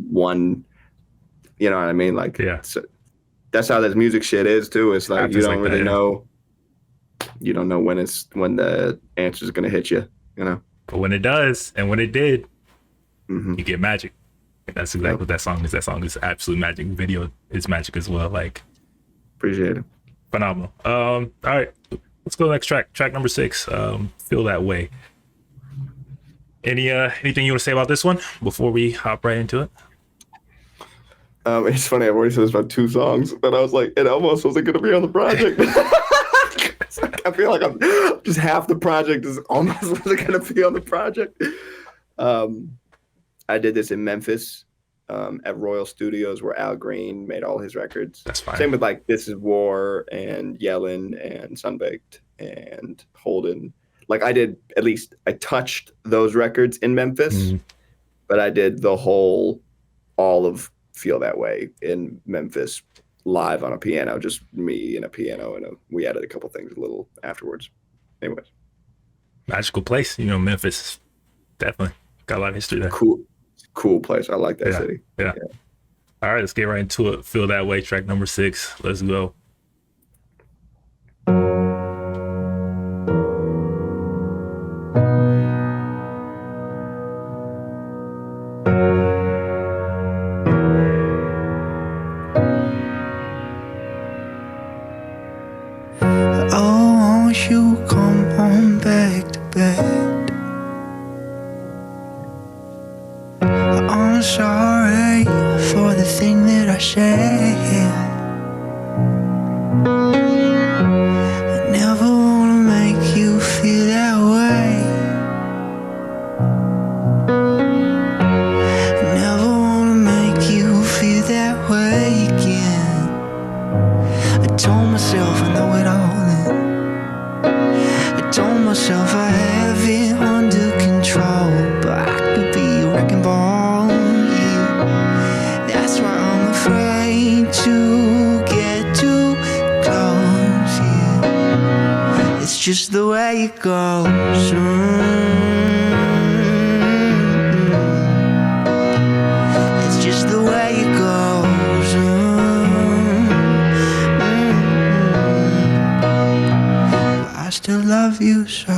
one, you know what I mean? Like, yeah. So that's how this music shit is too. It's like, you don't really know. You don't know when the answer is going to hit you, But when it does, and when it did, mm-hmm. you get magic. And that's exactly what that song is. That song is absolute magic. Video is magic as well. Like, appreciate it. Phenomenal. All right, let's go to the next track. Track number 6. Feel That Way. Anything you want to say about this one before we hop right into it? It's funny. I've already said this about 2 songs, but I was like, it almost wasn't going to be on the project. I feel like I'm just half the project is almost wasn't going to be on the project. I did this in Memphis at Royal Studios where Al Green made all his records. That's fine. Same with like This Is War and Yellin' and Sunbaked and Holden. Like I touched those records in Memphis, but I did all of Feel That Way in Memphis live on a piano, just me and a piano, and we added a couple things a little afterwards. Anyways. Magical place, Memphis. Definitely got a lot of history there. Cool place. I like that city. Yeah. All right, let's get right into it. Feel That Way, track number 6. Let's go. Oh, won't you come on back to bed? I'm sorry for the thing that I said. I never wanna make you feel that way. I never wanna make you feel that way again. I told myself I know it all then. I told myself I have it under control, but I could be a wrecking ball, yeah. That's why I'm afraid to get too close, yeah. It's just the way it goes. It's just the way it goes. love you so.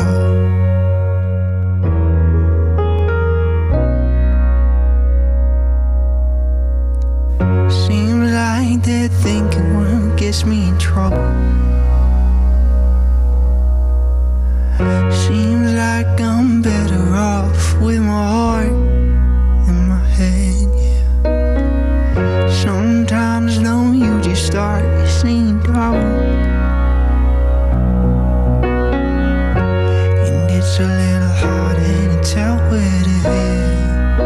Seems like that thinking one gets me in trouble. Seems like I'm better off with my heart in my head, yeah. Sometimes though you just start seeing double, and it's a little harder to tell where to head.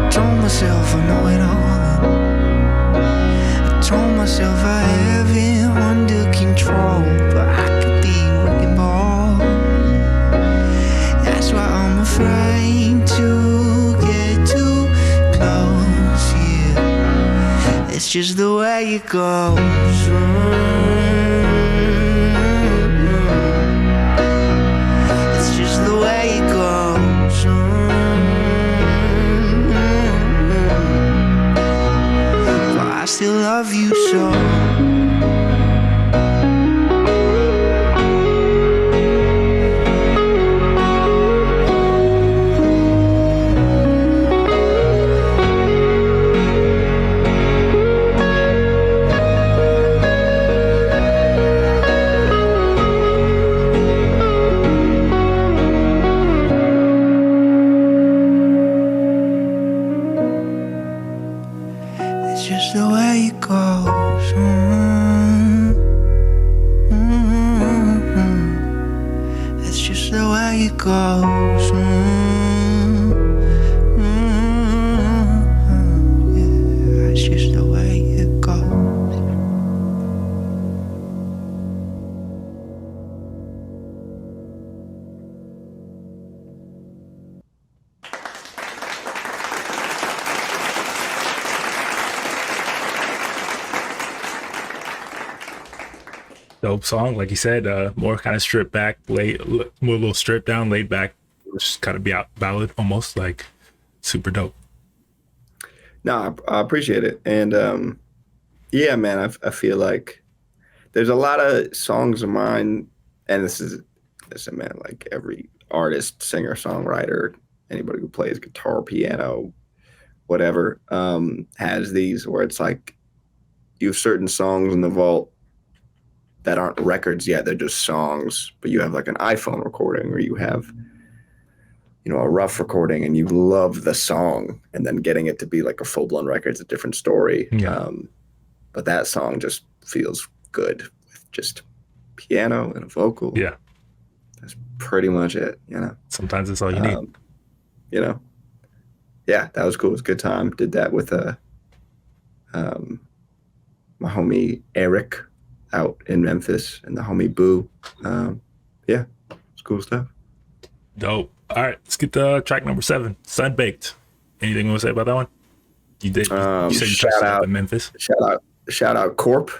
I told myself I know it all. I told myself I have it under control, but I could be wrecking ball. That's why I'm afraid to get too close, yeah. It's just the way it goes. It's just the way it goes. But I still love you so. It's just the way it goes. It's just the way it goes. Yeah, it's just the way it goes. Dope song, like you said, more kind of stripped back, more a little stripped down, laid back, just kind of be out ballad, almost like super dope. No, I appreciate it. And yeah, man, I feel like there's a lot of songs of mine, and listen, man, like every artist, singer, songwriter, anybody who plays guitar, piano, whatever, has these where it's like you have certain songs in the vault that aren't records yet, they're just songs, but you have like an iPhone recording, or you have, you know, a rough recording, and you love the song, and then getting it to be like a full-blown record is a different story. Yeah. But that song just feels good with just piano and a vocal. Yeah. That's pretty much it, you know. Sometimes that's all you need. You know. Yeah, that was cool. It was a good time. Did that with my homie Eric out in Memphis, and the homie Boo. Yeah, it's cool stuff. Dope. All right, let's get to track number 7, Sunbaked. Anything you want to say about that one? You did. You said you shout out in Memphis. Shout out Corp.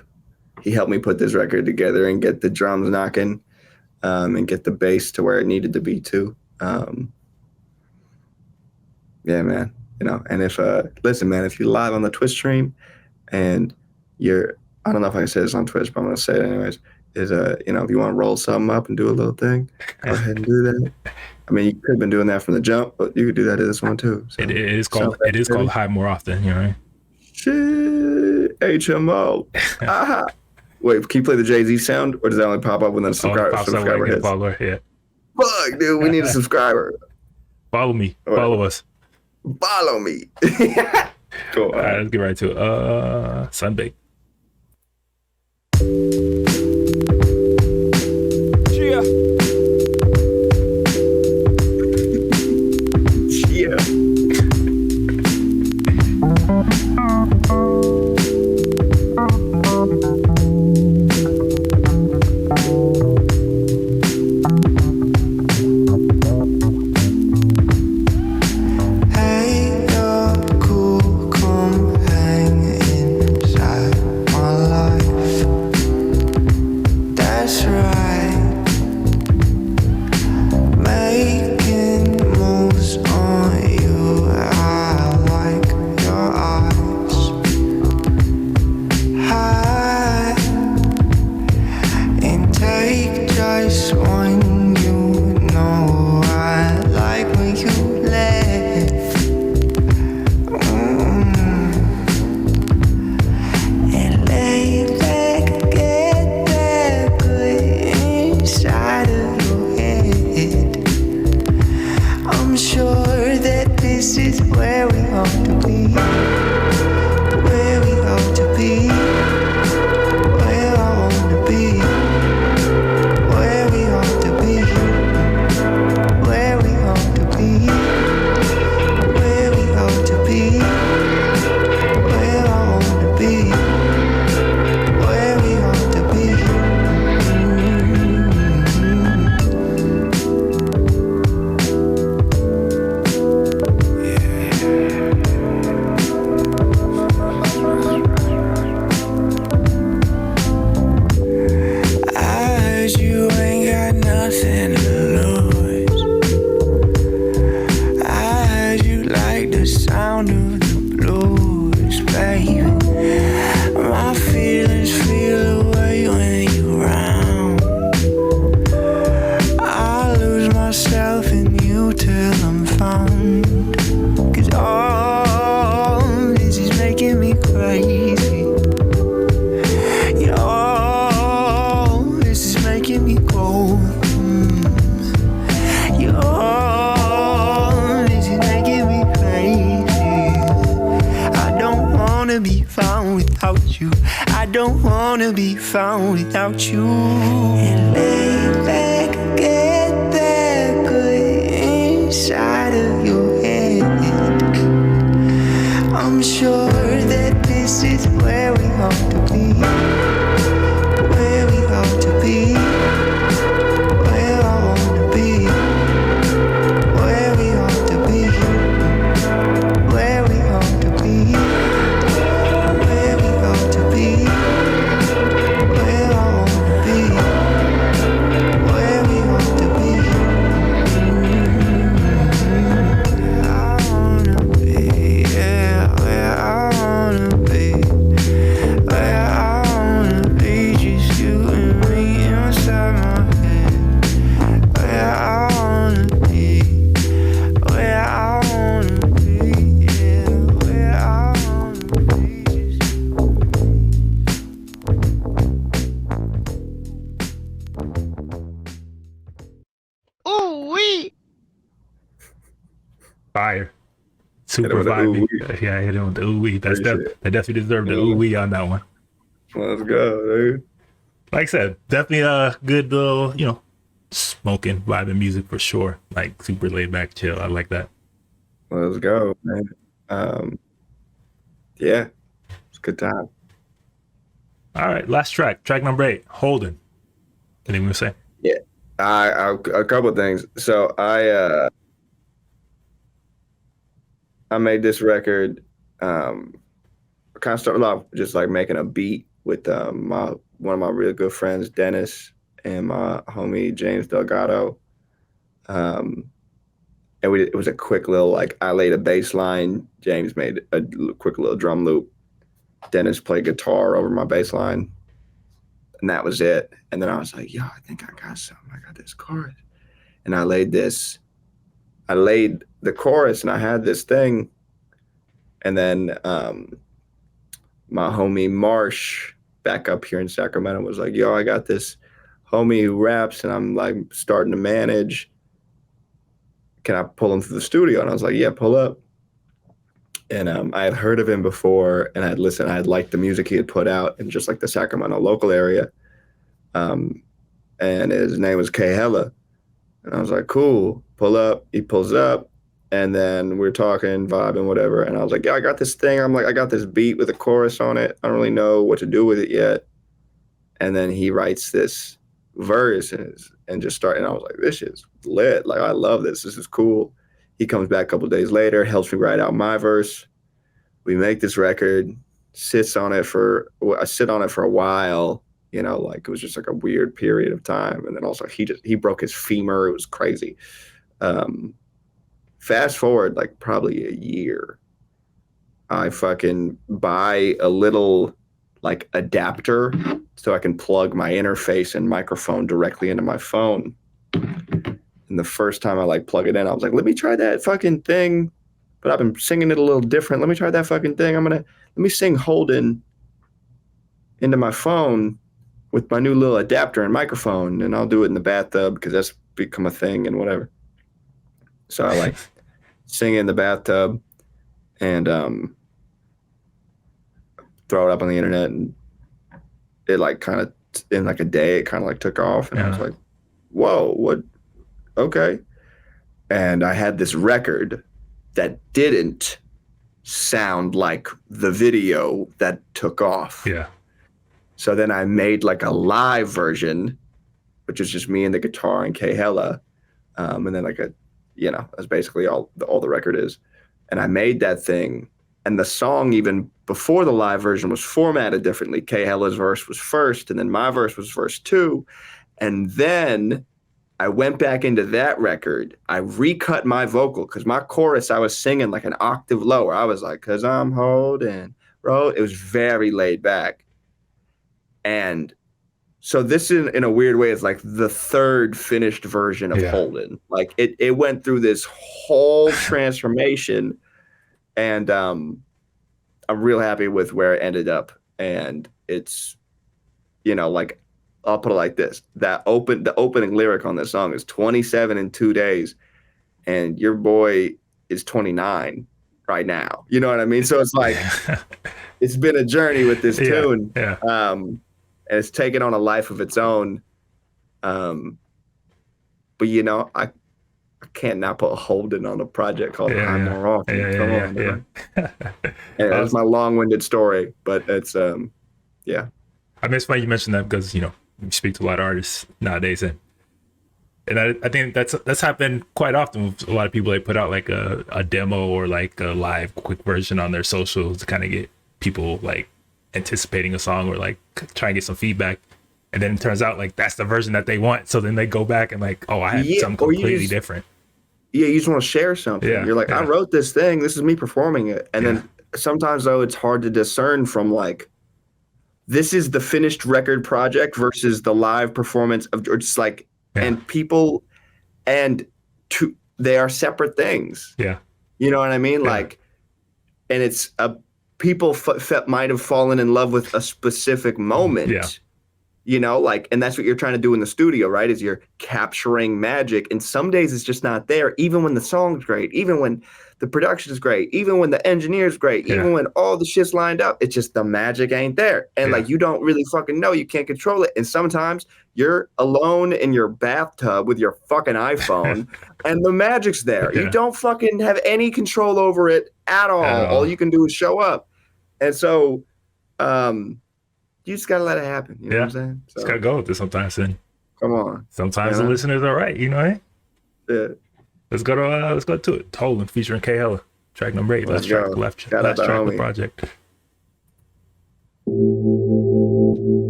He helped me put this record together and get the drums knocking, and get the bass to where it needed to be too. Yeah, man. You know, and if listen, man, if you're live on the Twitch stream, and I don't know if I can say this on Twitch, but I'm gonna say it anyways. Is you know, if you want to roll something up and do a little thing, go ahead and do that. I mean, you could have been doing that from the jump, but you could do that to this one too. So, it is called High More Often. You know, right? Shit, HMO. Aha. Wait, can you play the Jay-Z sound, or does that only pop up when the subscriber hits? Follower, yeah. Fuck, dude, we need a subscriber. Follow me. Right. Follow us. Follow me. Cool. All right, let's get right to it. Sunbaked. Yeah. Yeah. Hey, you're cool, come hang inside my life. I don't wanna be found without you. And lay back, get that good inside of your head. I'm sure that this is where we ought to be. Where we ought to be. Where I wanna be. Where we ought to be. Where we ought to be. Where we ought to be. Where I wanna be. Where we ought to be. Where I wanna be, yeah, where I wanna be. Where I wanna be, just you and me inside my head. Where I wanna be. Where I wanna be, yeah, where I wanna be, just you Fire. Super Hit him with the vibey. ooh-wee. Yeah, I hit him with the ooh-wee. That definitely deserved the ooh-wee on that one. Let's go, dude. Like I said, definitely a good little, smoking, vibing music for sure. Like super laid back, chill. I like that. Let's go, man. Yeah, it's a good time. All right, last track number 8, Holden. Anything to say? Yeah, a couple of things. So I made this record. Kind of started off just like making a beat with one of my real good friends, Dennis, and my homie James Delgado. And it was a quick little, like, I laid a bass line, James made a quick little drum loop, Dennis played guitar over my bass line, and that was it. And then I was like, yo, I think I got something. I got this chorus. And I laid the chorus, and I had this thing. And then my homie Marsh back up here in Sacramento was like, yo, I got this homie who raps, and I'm like starting to manage. Can I pull him to the studio? And I was like, yeah, pull up. And I had heard of him before, and I had liked the music he had put out in just like the Sacramento local area. And his name was K Hella. And I was like, cool, pull up. He pulls up, and then we're talking, vibing, whatever. And I was like, yeah, I got this thing. I'm like, I got this beat with a chorus on it. I don't really know what to do with it yet. And then he writes this verse and just start. And I was like, this is lit. Like, I love this. This is cool. He comes back a couple of days later, helps me write out my verse. We make this record, I sit on it for a while, like it was just like a weird period of time. And then also he broke his femur. It was crazy. Fast forward like probably a year, I fucking buy a little like adapter so I can plug my interface and microphone directly into my phone. And the first time I like plug it in, I was like, let me try that fucking thing. But I've been singing it a little different. Let me try that fucking thing. Let me sing Holden into my phone with my new little adapter and microphone, and I'll do it in the bathtub because that's become a thing and whatever. So I like sing in the bathtub and throw it up on the internet, and it like kind of in like a day it kind of like took off, and I was like, whoa, what? Okay. And I had this record that didn't sound like the video that took off. Yeah. So then I made like a live version, which is just me and the guitar and K Hella. And then like that's basically all the record is. And I made that thing, and the song even before the live version was formatted differently. K Hella's verse was first, and then my verse was verse 2. And then I went back into that record. I recut my vocal because my chorus, I was singing like an octave lower. I was like, cause I'm holding, bro. It was very laid back. And so this in a weird way is like the third finished version of Holden. Like it went through this whole transformation, and I'm real happy with where it ended up. And it's, like, I'll put it like this: the opening lyric on this song is 27 in 2 days, and your boy is 29 right now. You know what I mean? So it's like, it's been a journey with this tune. Yeah. And it's taken on a life of its own. But you know, I can't not put Holden on a project called High More Often. Come on, man. That's my long-winded story, but it's yeah. I mean, it's funny you mentioned that because, you know, you speak to a lot of artists nowadays, and I think that's happened quite often with a lot of people. They put out like a demo or like a live quick version on their socials to kind of get people like anticipating a song or like try and get some feedback. And then it turns out like that's the version that they want. So then they go back and like, oh, I have something completely different. Yeah, you just want to share something. Yeah, You're like, I wrote this thing. This is me performing it. And then sometimes, though, it's hard to discern from like, this is the finished record project versus the live performance of, or just like, and people, and they are separate things. Yeah. You know what I mean? Like, and it's people might have fallen in love with a specific moment. Yeah. You know, like, and that's what you're trying to do in the studio, right? Is you're capturing magic. And some days it's just not there, even when the song's great, even when the production is great, even when the engineer's great, even when all the shit's lined up, it's just the magic ain't there. And like, you don't really fucking know, you can't control it. And sometimes you're alone in your bathtub with your fucking iPhone and the magic's there. You don't fucking have any control over it at all. All you can do is show up. And so, you just gotta let it happen. You know what I'm saying? So, just gotta go with it sometimes. And come on. Sometimes the listeners are right. You know, eh? Yeah. Let's go to it. Holden featuring K Hella, track number 8. Last track of the project.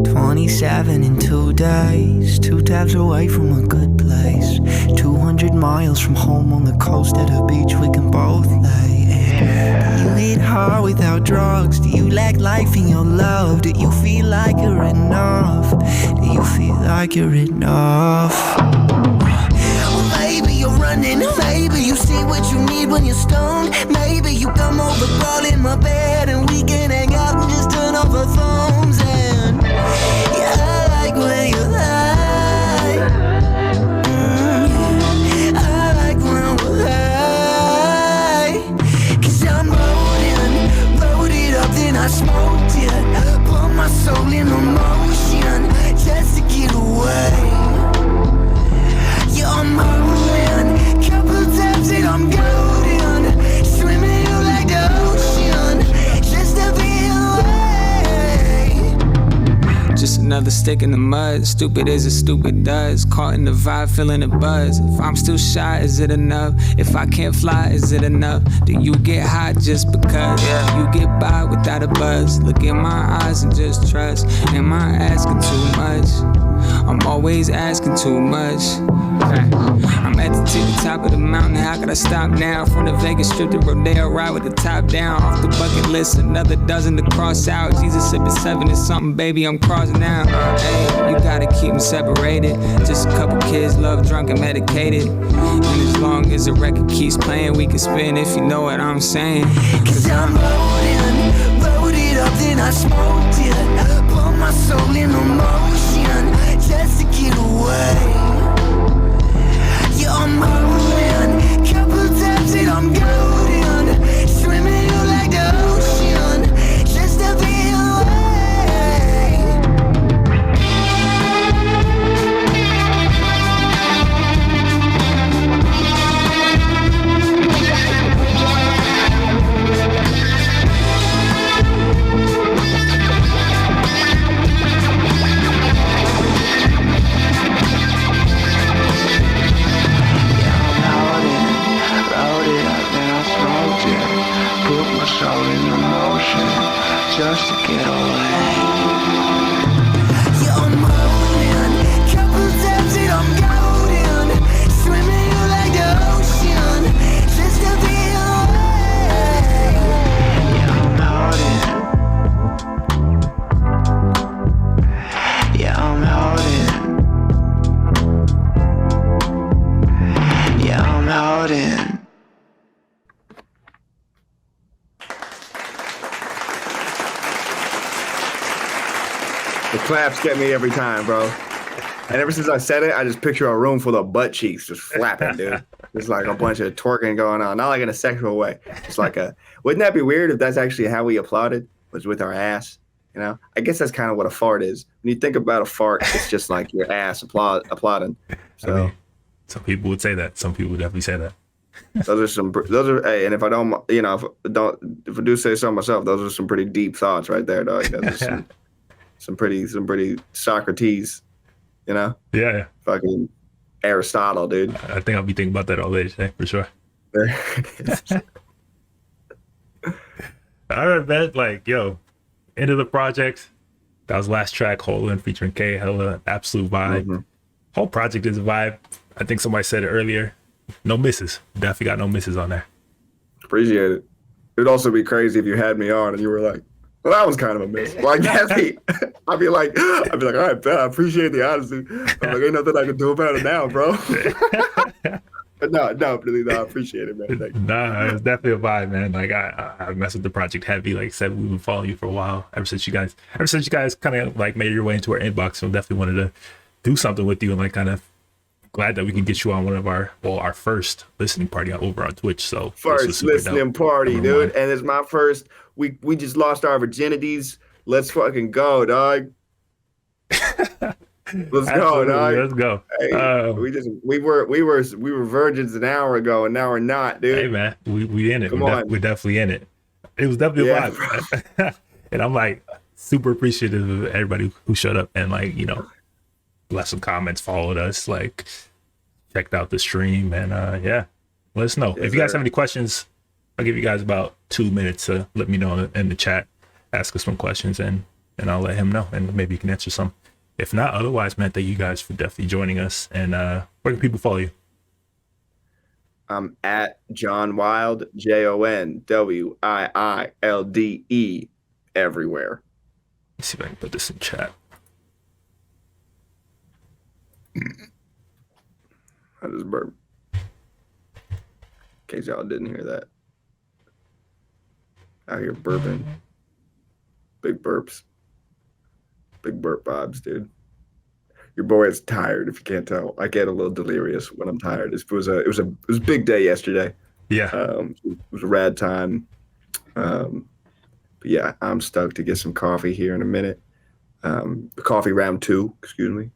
"27 in 2 days, 2 tabs away from a good place, 200 miles from home on the coast at a beach we can both lay. Do you hit hard without drugs? Do you lack life in your love? Do you feel like you're enough? Do you feel like you're enough? Well, maybe you're running, maybe you see what you need when you're stoned. Maybe you come over, crawl in my bed, and we can hang out and just turn off our phones. And yeah, I like when you lie. I like when we're high. 'Cause I'm wrote it up, then I smoked it. Put my soul in motion just to get away. Yeah, I'm rolling, couple times and I'm golden. Swimming you like the ocean, just to be away. Just another stick in the mud. Stupid as it stupid does. Caught in the vibe, feeling the buzz. If I'm still shy, is it enough? If I can't fly, is it enough? Do you get high just because? You get by without a buzz. Look in my eyes and just trust. Am I asking too much? I'm always asking too much. I'm at the top of the mountain, how could I stop now? From the Vegas Strip to Rodeo, ride with the top down. Off the bucket list, another dozen to cross out. Jesus sipping 7 is something, baby, I'm crossing out. Hey, you gotta keep them separated. Just a couple kids, love drunk and medicated. And as long as the record keeps playing, we can spin if you know what I'm saying. 'Cause I'm wrote it up, then I smoked it. Put my soul in motion just to get away. Yeah, I'm rolling, couple times and I'm golden. Swimming you like the ocean, just to be away. Soul in motion just to get away. Yeah, I'm rolling, couple times and I'm golden. Swimming you like the ocean, just to be away. Yeah, I'm holding. Yeah, I'm holding. Yeah, I'm holding. The claps get me every time, bro. And ever since I said it, I just picture a room full of butt cheeks just flapping, dude. There's like a bunch of twerking going on, not like in a sexual way. Just like wouldn't that be weird if that's actually how we applauded, was with our ass? You know, I guess that's kind of what a fart is. When you think about a fart, it's just like your ass applauding. So I mean, some people would say that. Some people would definitely say that. those are, hey, and if I don't, you know, if I do say so myself, those are some pretty deep thoughts right there, dog. Those are some pretty Socrates, you know? Yeah. Fucking Aristotle, dude. I think I'll be thinking about that all day today, for sure. All right, man. Like, yo, end of the project. That was last track, Holland featuring K. Hella, absolute vibe. Mm-hmm. Whole project is a vibe. I think somebody said it earlier. No misses. Definitely got no misses on there. Appreciate it. It'd also be crazy if you had me on and you were like, well, that was kind of a miss. Like, I'd be like, all right, bet, I appreciate the honesty. I'm like, ain't nothing I can do about it now, bro. But no, really, no, I appreciate it, man. Thank you. Nah, it's definitely a vibe, man. Like I messed with the project heavy. Like I said, we've been following you for a while. Ever since you guys kind of like made your way into our inbox, so definitely wanted to do something with you, and like kind of glad that we can get you on one of our first listening party over on Twitch. So first listening party, dude, and it's my first. We just lost our virginities. Let's fucking go, dog. Let's go, dog. Let's go. Hey, we were virgins an hour ago, and now we're not, dude. Hey, man, we in it. Come on. We're definitely in it. It was definitely a vibe, and I'm like super appreciative of everybody who showed up and like left some comments, followed us, like checked out the stream, and let us know if you guys have any questions. I'll give you guys about 2 minutes to let me know in the chat, ask us some questions, and I'll let him know, and maybe you can answer some. If not, otherwise, man, thank you guys for definitely joining us. And where can people follow you? I'm at Jon Wiilde, JONWIILDE, everywhere. Let's see if I can put this in chat. I just burped. In case y'all didn't hear that. Out here burping. Big burps. Big burp vibes, dude. Your boy is tired. If you can't tell, I get a little delirious when I'm tired. It was a big day yesterday. Yeah. It was a rad time. But yeah, I'm stoked to get some coffee here in a minute. Coffee round 2, excuse me.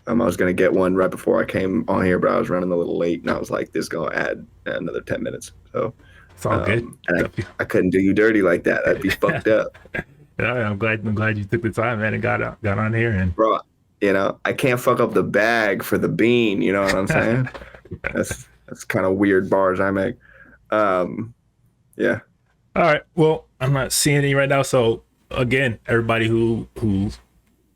I was gonna get one right before I came on here, but I was running a little late, and I was like, "This is gonna add another 10 minutes." So it's all good. And I couldn't do you dirty like that. That'd be fucked up. Yeah, I'm glad you took the time, man, and got on here. And bro, I can't fuck up the bag for the bean. You know what I'm saying? That's kind of weird bars I make. Yeah. All right. Well, I'm not seeing any right now. So again, everybody who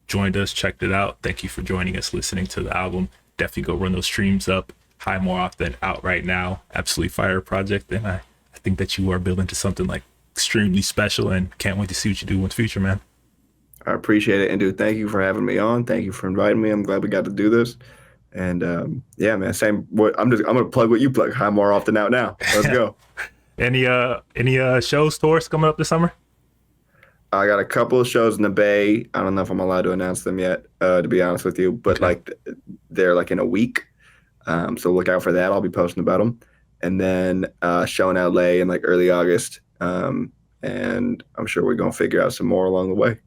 joined us, checked it out. Thank you for joining us, listening to the album. Definitely go run those streams up. High More Often out right now. Absolutely fire project, and I think that you are building to something like extremely special, and can't wait to see what you do in the future, man. I appreciate it, and dude, thank you for having me on. Thank you for inviting me. I'm glad we got to do this. And yeah, man, same. I'm gonna plug what you plug. High More Often out now. Let's go. Any shows, tours coming up this summer? I got a couple of shows in the Bay. I don't know if I'm allowed to announce them yet, to be honest with you, but like they're like in a week. So look out for that. I'll be posting about them. And then show in LA in like early August. And I'm sure we're going to figure out some more along the way.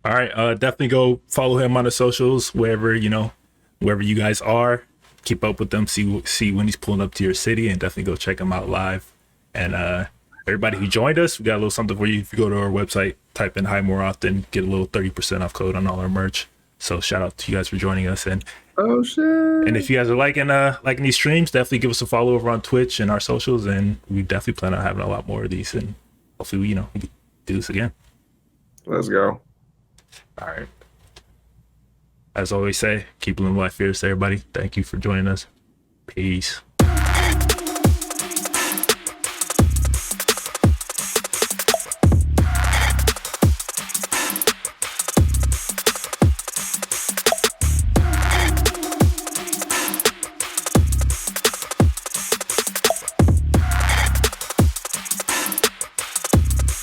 All right. Definitely go follow him on the socials, wherever you guys are. Keep up with them. See when he's pulling up to your city, and definitely go check him out live. And everybody who joined us, we got a little something for you. If you go to our website, type in High More Often, get a little 30% off code on all our merch. So shout out to you guys for joining us. And oh shit! And if you guys are liking these streams, definitely give us a follow over on Twitch and our socials, and we definitely plan on having a lot more of these. And hopefully, we can do this again. Let's go. All right. As always say, keep living life fierce, everybody. Thank you for joining us. Peace.